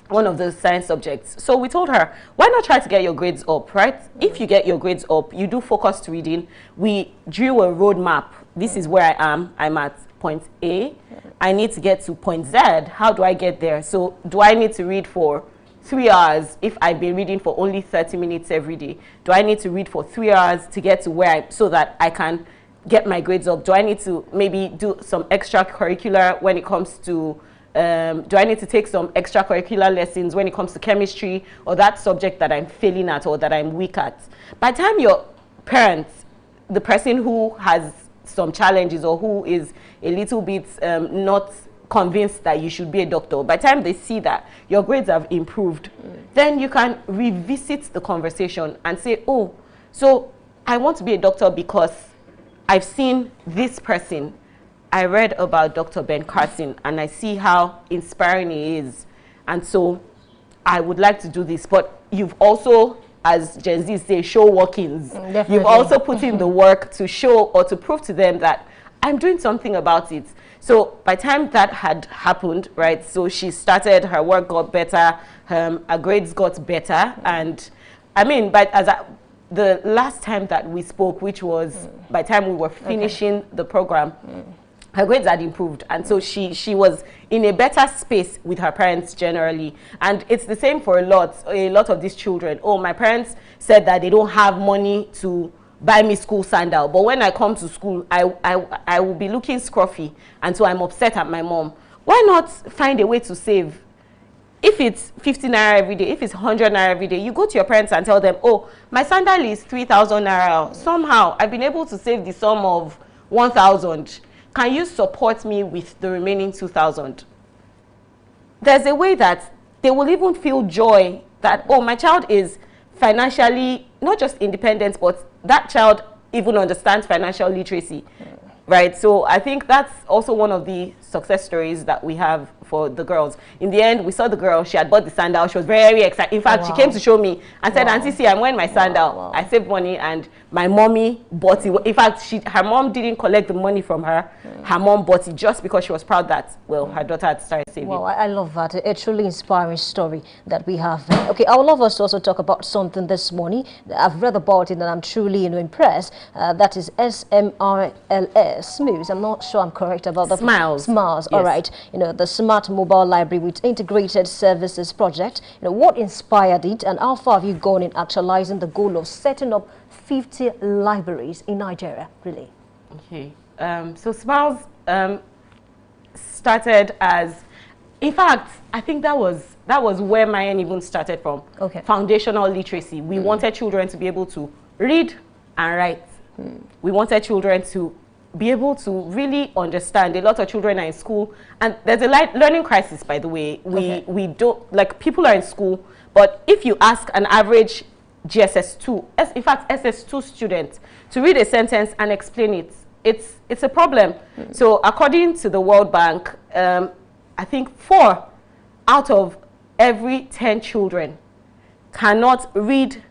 S9: one of the science subjects. So we told her, why not try to get your grades up, right? If you get your grades up, you do focused reading. We drew a roadmap. This is where I am. I'm at point A. I need to get to point Z. How do I get there? So do I need to read for 3 hours if I've been reading for only 30 minutes every day? Do I need to read for 3 hours to get to where so that I can get my grades up? Do I need to maybe do some extracurricular when it comes to Do I need to take some extracurricular lessons when it comes to chemistry or that subject that I'm failing at or that I'm weak at? By the time your parents, the person who has some challenges or who is a little bit not convinced that you should be a doctor, by the time they see that your grades have improved, then you can revisit the conversation and say, oh, so I want to be a doctor because I've seen this person. I read about Dr. Ben Carson and I see how inspiring he is. And so I would like to do this. But you've also, as Gen Z say, show workings. You've also put in the work to show or to prove to them that I'm doing something about it. So by the time that had happened, right, so she started, her work got better, her grades got better. And I mean, but the last time that we spoke, which was by the time we were finishing the program, her grades had improved, and so she was in a better space with her parents generally. And it's the same for a lot of these children. Oh, my parents said that they don't have money to buy me school sandal, but when I come to school, I will be looking scruffy, and so I'm upset at my mom. Why not find a way to save? If it's 50 naira every day, if it's 100 naira every day, you go to your parents and tell them, oh, my sandal is 3,000 naira. Somehow, I've been able to save the sum of 1,000. Can you support me with the remaining 2,000? There's a way that they will even feel joy that, oh, my child is financially not just independent, but that child even understands financial literacy, right? So I think that's also one of the success stories that we have for the girls. In the end, we saw the girl, she had bought the sandal, she was very excited. In fact, she came to show me and said, Auntie, see, I'm wearing my sandal. I saved money and my mommy bought it. In fact, her mom didn't collect the money from her. Her mom bought it just because she was proud that, well, her daughter had started saving.
S2: Well, I love that. A truly inspiring story that we have. Okay, I would love us to also talk about something this morning. I've read about it and I'm truly impressed. That is SMRLS, SMOOS. I'm not sure I'm correct about that.
S9: Smiles.
S2: Smiles,
S9: Yes.
S2: all right. The Smart Mobile Library with Integrated Services project. What inspired it and how far have you gone in actualizing the goal of setting up 50 libraries in Nigeria, really?
S9: Okay. So Smiles started as, in fact, I think that was where mine even started from.
S2: Okay.
S9: Foundational literacy. We wanted children to be able to read and write. We wanted children to be able to really understand. A lot of children are in school, and there's a learning crisis, by the way. We don't, like, people are in school, but if you ask an average GSS2, in fact SS2 student, to read a sentence and explain it, it's a problem. So according to the World Bank, I think 4 out of every 10 children cannot read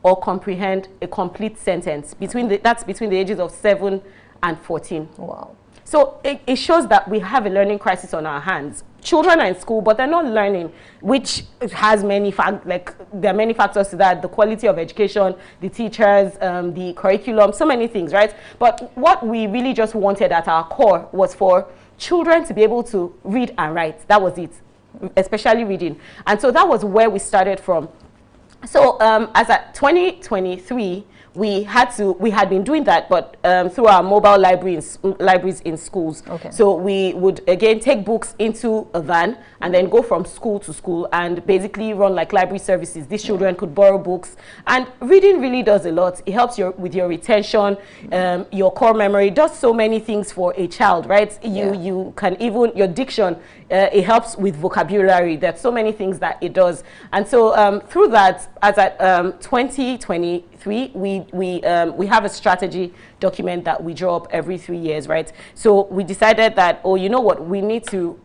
S9: or comprehend a complete sentence. That's between the ages of 7 and 14.
S2: Wow.
S9: So it shows that we have a learning crisis on our hands. Children are in school, but they're not learning, which has there are many factors to that: the quality of education, the teachers, the curriculum, so many things, right? But what we really just wanted at our core was for children to be able to read and write. That was it, especially reading. And so that was where we started from. So as at 2023, we had been doing that, but through our mobile libraries in schools.
S2: Okay.
S9: So we would again take books into a van and then go from school to school and basically run like library services. These children could borrow books, and reading really does a lot. It helps with your retention, your core memory. It does so many things for a child, right? You can even, your diction, it helps with vocabulary. There's so many things that it does. And so through that, as at 2023, we have a strategy document that we draw up every 3 years, right? So we decided that, oh, you know what, we need to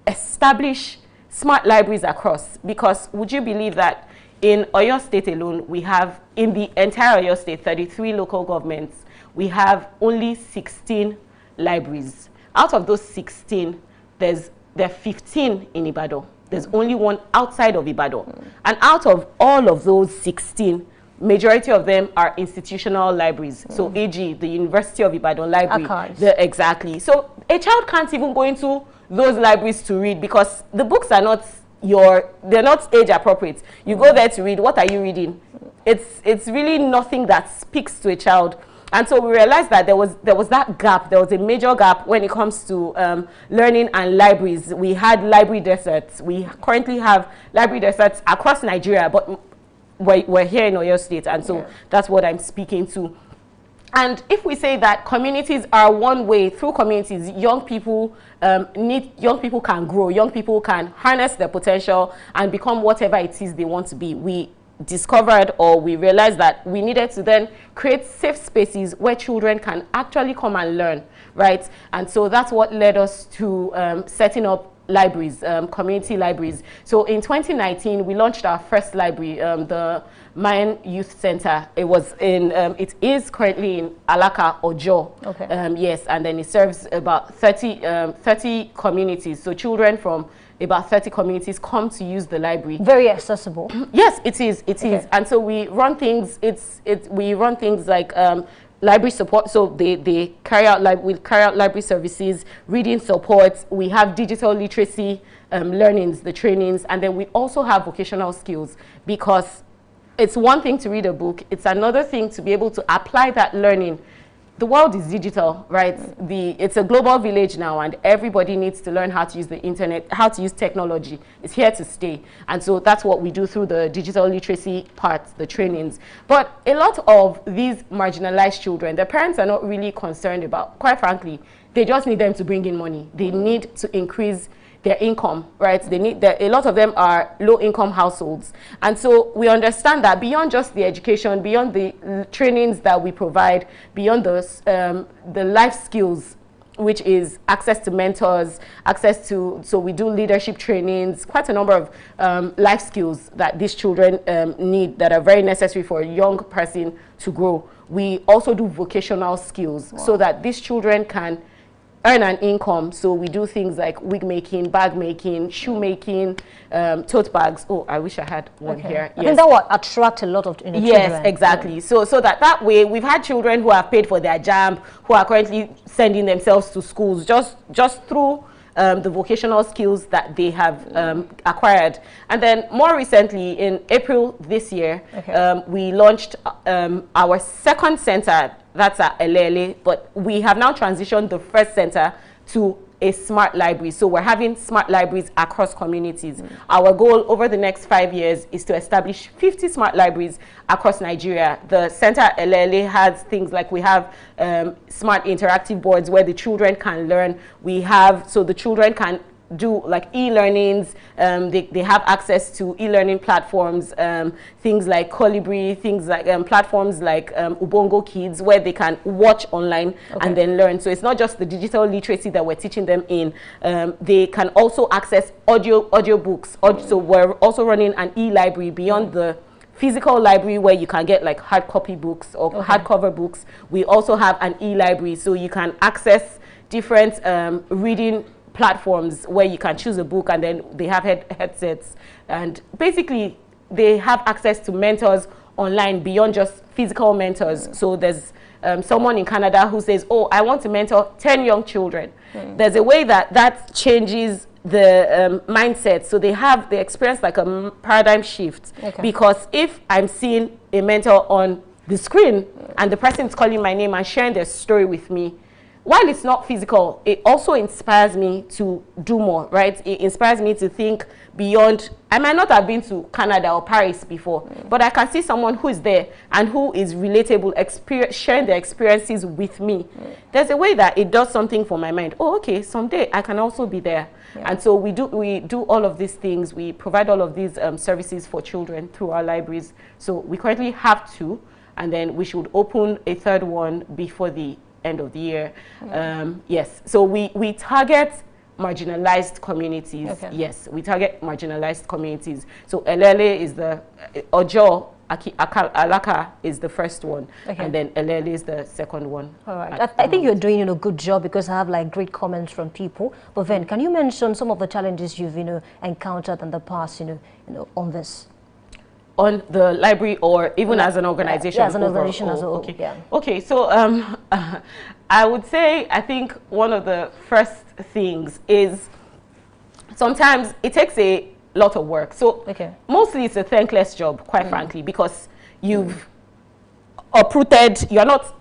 S9: establish smart libraries across, because would you believe that in Oyo State alone, we have, in the entire Oyo State, 33 local governments, we have only 16 libraries. Out of those 16, there are 15 in Ibadan. There's only one outside of Ibadan. And out of all of those 16, majority of them are institutional libraries. So e.g., the University of Ibadan Library.
S2: Archives.
S9: Exactly. So a child can't even go into those libraries to read because the books are not they're not age appropriate. You go there to read, what are you reading? It's really nothing that speaks to a child. And so we realized that there was that gap. There was a major gap when it comes to learning and libraries. We had library deserts. We currently have library deserts across Nigeria, but we're here in Oyo State, and so that's what I'm speaking to. And if we say that communities are one way, through communities, young people can grow, young people can harness their potential and become whatever it is they want to be. We discovered, or we realized, that we needed to then create safe spaces where children can actually come and learn, right? And so that's what led us to setting up libraries, community libraries. So in 2019, we launched our first library, the Mayan Youth Center. It was in, it is currently in Alaka, Ojo.
S2: Okay.
S9: Yes, and then it serves about 30 communities. So children from about 30 communities come to use the library.
S2: Very accessible.
S9: Yes, it is. It is. And so we run things. We run things like library support. So they carry out library services, reading support. We have digital literacy learnings, the trainings, and then we also have vocational skills, because it's one thing to read a book. It's another thing to be able to apply that learning. The world is digital, right? It's a global village now, and everybody needs to learn how to use the internet, how to use technology. It's here to stay. And so that's what we do through the digital literacy part, the trainings. But a lot of these marginalized children, their parents are not really concerned about, quite frankly, they just need them to bring in money. They need to increase their income, right? They need a lot of them are low-income households. And so we understand that beyond just the education, beyond the trainings that we provide, beyond the life skills, which is access to mentors, access to, so we do leadership trainings, quite a number of life skills that these children need, that are very necessary for a young person to grow. We also do vocational skills, so that these children can earn an income. So we do things like wig making, bag making, shoe making, tote bags. Oh, I wish I had one here.
S2: I think that will attract a lot of children.
S9: Yes, exactly. So that way, we've had children who have paid for their JAMB, who are currently sending themselves to schools just through the vocational skills that they have acquired. And then more recently, in April this year, we launched our second center. That's at Elele, but we have now transitioned the first center to a smart library. So we're having smart libraries across communities. Our goal over the next 5 years is to establish 50 smart libraries across Nigeria. The center at Elele has things like, we have smart interactive boards where the children can learn. We have, so the children can do like e-learnings. They have access to e-learning platforms, things like Colibri, things like platforms like Ubongo Kids, where they can watch online and then learn. So it's not just the digital literacy that we're teaching them in. They can also access audio books. So we're also running an e-library beyond the physical library where you can get like hard copy books or hardcover books. We also have an e-library, so you can access different reading platforms where you can choose a book, and then they have headsets, and basically they have access to mentors online beyond just physical mentors. So there's someone in Canada who says, oh, I want to mentor 10 young children. There's a way that changes the mindset. So they experience like a paradigm shift, because if I'm seeing a mentor on the screen and the person is calling my name and sharing their story with me, while it's not physical, it also inspires me to do more, right? It inspires me to think beyond. I might not have been to Canada or Paris before, but I can see someone who is there and who is relatable, sharing their experiences with me. There's a way that it does something for my mind. Oh, okay, someday I can also be there. And so we do all of these things. We provide all of these services for children through our libraries. So we currently have 2, and then we should open a 3rd one before the end of the year. Yes, so we target marginalized communities. Yes, we target marginalized communities. So Elele is the Ojo, Alaka is the first one, and then Elele is the second one.
S2: All right, I think you're doing a good job, because I have like great comments from people. But then, can you mention some of the challenges you've encountered in the past, on this?
S9: On the library, or even as an organization?
S2: As an organization as a whole.
S9: Okay, so I would say, I think one of the first things is sometimes it takes a lot of work. So mostly it's a thankless job, quite frankly, because you've uprooted, you're not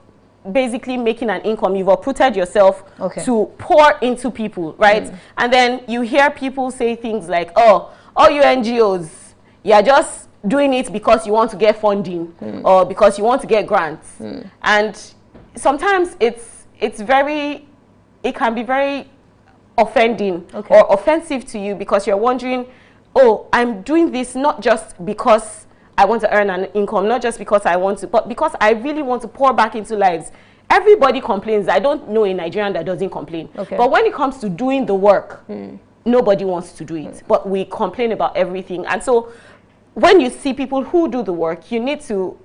S9: basically making an income. You've uprooted yourself to pour into people, right? And then you hear people say things like, oh, all you NGOs, you're just doing it because you want to get funding or because you want to get grants. And sometimes it can be very offending or offensive to you, because you're wondering, oh, I'm doing this not just because I want to earn an income, not just because I want to, but because I really want to pour back into lives. Everybody complains. I don't know a Nigerian that doesn't complain. But when it comes to doing the work, nobody wants to do it. But we complain about everything. And so when you see people who do the work, you need to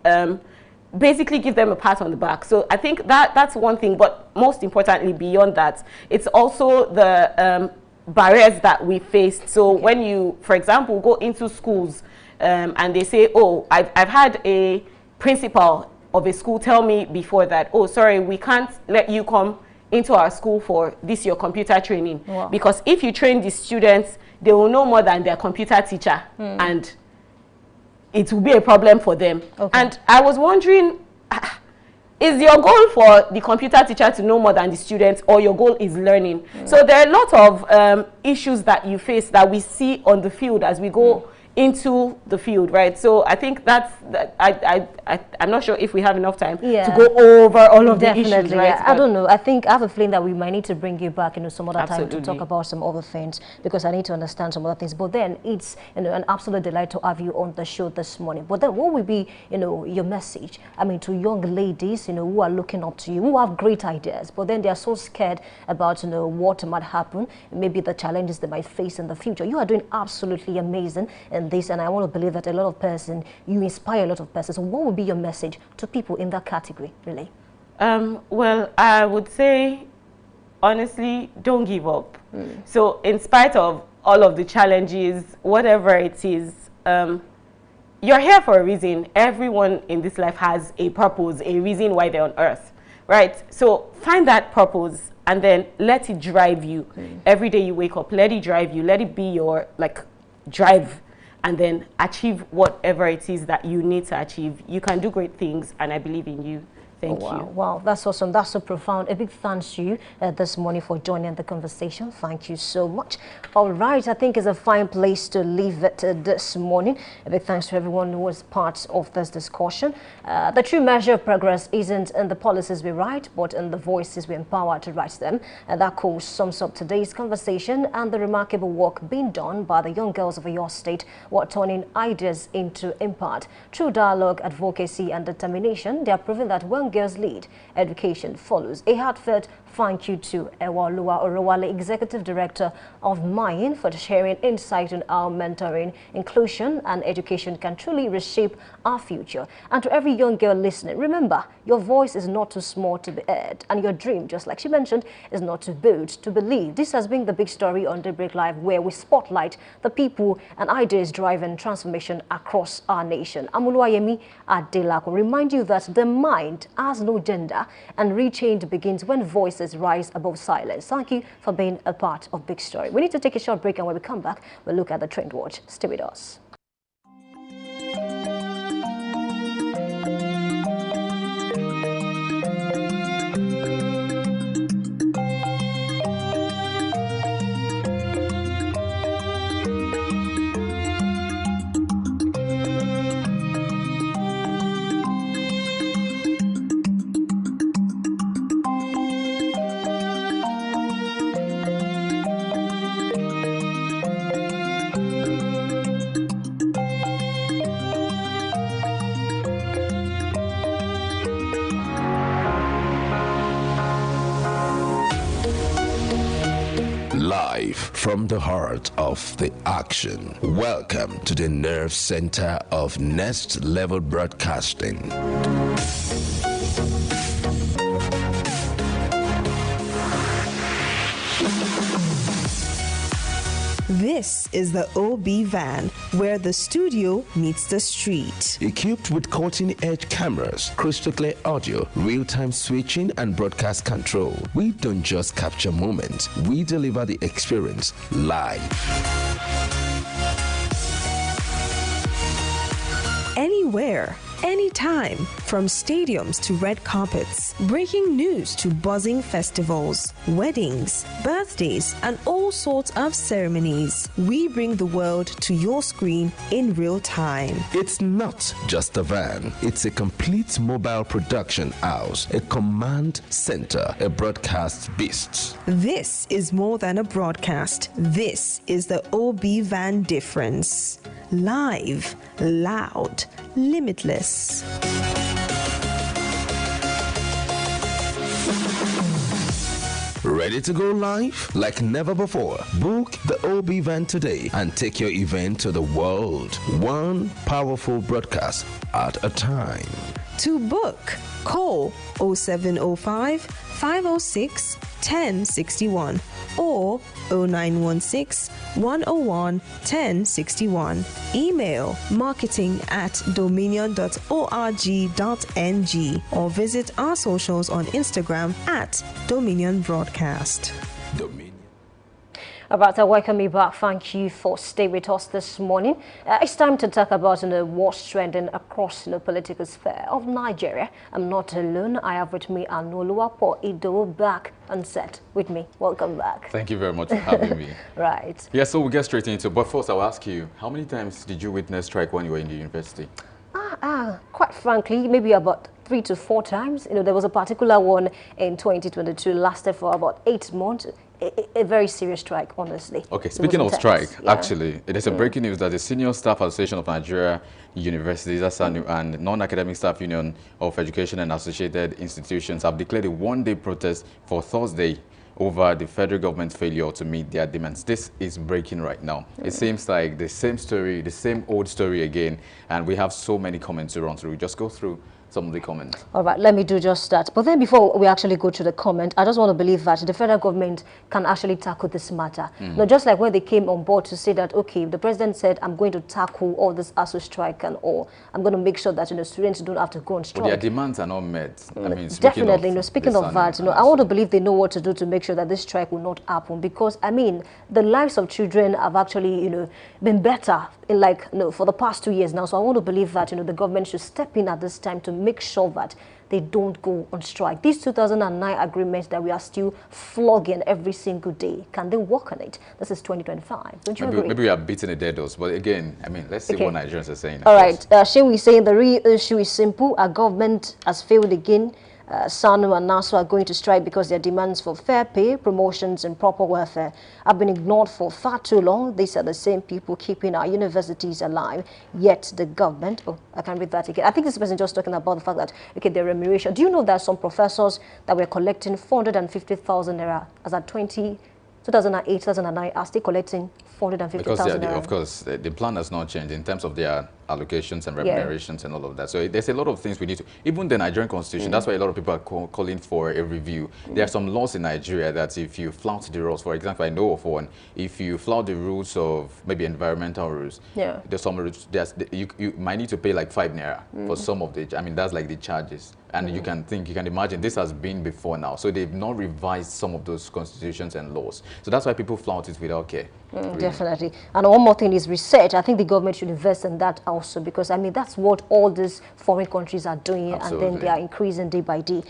S9: basically give them a pat on the back. So I think that's one thing. But most importantly, beyond that, it's also the barriers that we faced. So when you, for example, go into schools and they say, oh, I've had a principal of a school tell me before that, oh, sorry, we can't let you come into our school for this your computer training. Because if you train the students, they will know more than their computer teacher, and it will be a problem for them. And I was wondering, is your goal for the computer teacher to know more than the students, or your goal is learning? So there are a lot of issues that you face that we see on the field as we go into the field, right? So I think I'm not sure if we have enough time to go over all of the issues, right?
S2: I don't know. I have a feeling that we might need to bring you back, some other time to talk about some other things, because I need to understand some other things. But then it's, an absolute delight to have you on the show this morning. But then what will be, your message? I mean, to young ladies, who are looking up to you, who have great ideas, but then they are so scared about, what might happen, maybe the challenges they might face in the future. You are doing absolutely amazing in this, and I want to believe that you inspire a lot of persons. So what would be your message to people in that category, really?
S9: Well, I would say, honestly, don't give up. So in spite of all of the challenges, whatever it is, you're here for a reason. Everyone in this life has a purpose, a reason why they're on earth, right? So find that purpose and then let it drive you. Every day you wake up, let it drive you. Let it be your, drive, and then achieve whatever it is that you need to achieve. You can do great things, and I believe in you. Thank you.
S2: Wow, that's awesome. That's so profound. A big thanks to you this morning for joining the conversation. Thank you so much. All right, I think it's a fine place to leave it this morning. A big thanks to everyone who was part of this discussion. The true measure of progress isn't in the policies we write, but in the voices we empower to write them. And that course sums up today's conversation and the remarkable work being done by the young girls of your state who are turning ideas into impact. Through dialogue, advocacy, and determination, they are proving that when girls lead, education follows. A heartfelt thank you to Ewalua Orowale, Executive Director of Mayin, for sharing insight on how mentoring, inclusion, and education can truly reshape our future. And to every young girl listening, remember, your voice is not too small to be heard, and your dream, just like she mentioned, is not too bold to believe. This has been the big story on Daybreak Live, where we spotlight the people and ideas driving transformation across our nation. Amuluayemi Adelako remind you that the mind has no gender, and real change begins when voices rise above silence. Thank you for being a part of Big Story. We need to take a short break, and when we come back, we'll look at the Trend Watch. Stay with us.
S6: Live from the heart of the action. Welcome to the nerve center of Next Level Broadcasting.
S7: This is the OB van, where the studio meets the street.
S6: Equipped with cutting-edge cameras, crystal clear audio, real-time switching, and broadcast control, we don't just capture moments, we deliver the experience live.
S7: Anywhere, anytime, from stadiums to red carpets, breaking news to buzzing festivals, weddings, birthdays, and all sorts of ceremonies. We bring the world to your screen in real time.
S6: It's not just a van, it's a complete mobile production house, a command center, a broadcast beast.
S7: This is more than a broadcast. This is the OB Van difference. Live, loud, limitless.
S6: Ready to go live like never before? Book the OB Van today and take your event to the world. One powerful broadcast at a time.
S7: To book, call 0705 506 1061 or 0916 101 1061. Email marketing@dominion.org.ng or visit our socials on Instagram @Dominion Broadcast.
S2: All right, I welcome you back. Thank you for staying with us this morning. It's time to talk about what's trending across the political sphere of Nigeria. I'm not alone. I have with me Anoluwapo Ido back on set with me. Welcome back.
S1: Thank you very much for having me.
S2: Right.
S1: Yeah, so we'll get straight into it. But first, I'll ask you, how many times did you witness strike when you were in the university?
S2: Quite frankly, maybe about 3 to 4 times. There was a particular one in 2022, lasted for about 8 months. A very serious strike, honestly.
S1: Okay, speaking of strike, actually, it is a breaking news that the Senior Staff Association of Nigeria Universities, SANU, and Non-Academic Staff Union of Education and Associated Institutions have declared a one-day protest for Thursday over the federal government's failure to meet their demands. This is breaking right now. It seems like the same story, the same old story again, and we have so many comments to run through. Just go through some of the comments.
S2: All right, let me do just that. But then before we actually go to the comment, I just want to believe that the federal government can actually tackle this matter. Now, just like when they came on board to say that, okay, the president said, I'm going to tackle all this ASU strike and all. I'm going to make sure that, students don't have to go on strike.
S1: But their demands are not met. I mean,
S2: definitely, speaking of that, I want to believe they know what to do to make sure that this strike will not happen, because, I mean, the lives of children have actually, been better in for the past 2 years now. So I want to believe that, the government should step in at this time to make sure that they don't go on strike. These 2009 agreements that we are still flogging every single day, can they work on it? This is 2025. Don't you agree? Maybe
S1: we are beating a dead horse, but again, I mean, let's see what Nigerians are saying.
S2: All right, Shewi is saying the real issue is simple. Our government has failed again. SANU and NASU are going to strike because their demands for fair pay, promotions, and proper welfare have been ignored for far too long. These are the same people keeping our universities alive, yet the government... Oh, I can read that again. I think this person just talking about the fact that, okay, their remuneration. Do you know that some professors that were collecting 450,000 naira as at 2008, 2009 are still collecting 450,000 naira?
S1: Of course, the plan has not changed in terms of their allocations and remunerations and all of that. So there's a lot of things we need to, even the Nigerian constitution, that's why a lot of people are calling for a review. There are some laws in Nigeria that if you flout the rules, for example, I know of one, if you flout the rules of maybe environmental rules, there's some rules, you might need to pay like 5 naira for some of the, I mean, that's like the charges. And you can imagine this has been before now. So they've not revised some of those constitutions and laws. So that's why people flout it without care. Really.
S2: Definitely. And one more thing is research. I think the government should invest in that also, because I mean that's what all these foreign countries are doing. Absolutely. And then they are increasing day by day.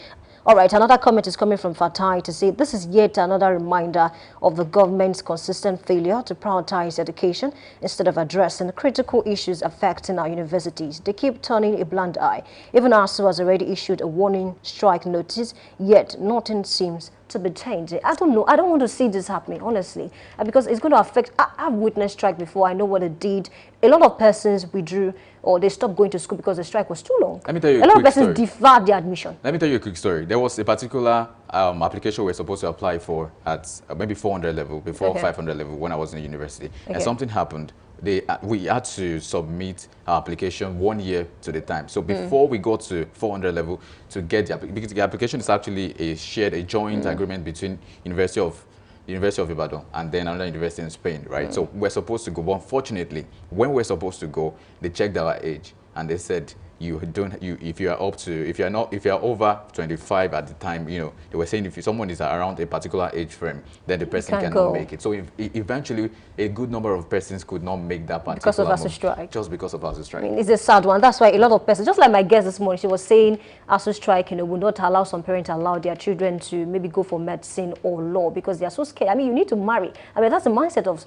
S2: All right, another comment is coming from Fatai to say this is yet another reminder of the government's consistent failure to prioritize education instead of addressing critical issues affecting our universities. They keep turning a blind eye. Even ASU has already issued a warning strike notice, yet nothing seems to be changed. I don't know. I don't want to see this happening, honestly, because it's going to affect. I've witnessed strike before. I know what it did. A lot of persons withdrew or they stopped going to school because the strike was too long.
S1: Let me tell you
S2: a lot of persons deferred their admission.
S1: Let me tell you a quick story. There was a particular application we were supposed to apply for at maybe 400 level, before 500 level when I was in the university. And something happened. We had to submit our application 1 year to the time. So before we got to 400 level to get because the application is actually a joint agreement between University of Ibadan and then another university in Spain, right? So we're supposed to go. But unfortunately, when we're supposed to go, they checked our age and they said if you are over 25 at the time, they were saying if someone is around a particular age frame, then the person cannot make it. So eventually a good number of persons could not make that particular
S2: because of ASU strike.
S1: Just because of ASU strike.
S2: I mean, it's a sad one. That's why a lot of persons, just like my guest this morning, she was saying ASU strike, would not allow some parents allow their children to maybe go for medicine or law because they are so scared. I mean, you need to marry. I mean, that's the mindset of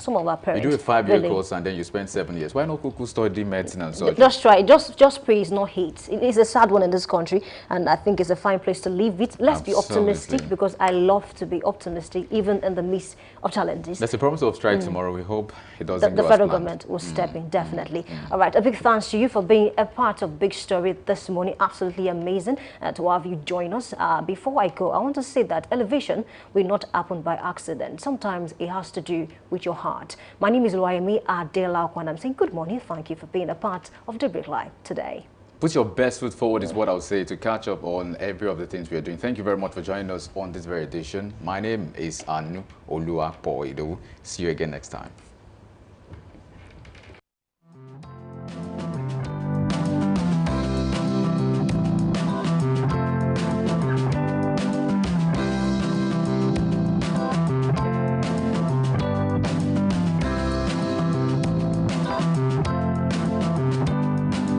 S2: some of our parents.
S1: You do a 5-year course and then you spend 7 years. Why not study medicine and such?
S2: Just try. Just pray is not hate. It is a sad one in this country, and I think it's a fine place to live with. Let's be optimistic, because I love to be optimistic even in the midst of challenges.
S1: There's a promise of strike tomorrow. We hope it doesn't
S2: the
S1: go
S2: federal
S1: as planned.
S2: government will step in, definitely. All right, a big thanks to you for being a part of Big Story this morning. Absolutely amazing to have you join us. Before I go, I want to say that elevation will not happen by accident. Sometimes it has to do with your heart. My name is Luayemi Adela, and I'm saying good morning. Thank you for being a part of Daybreak Live today.
S1: Put your best foot forward is what I would say to catch up on every of the things we are doing. Thank you very much for joining us on this very edition. My name is Anu Oluwapoido. See you again next time.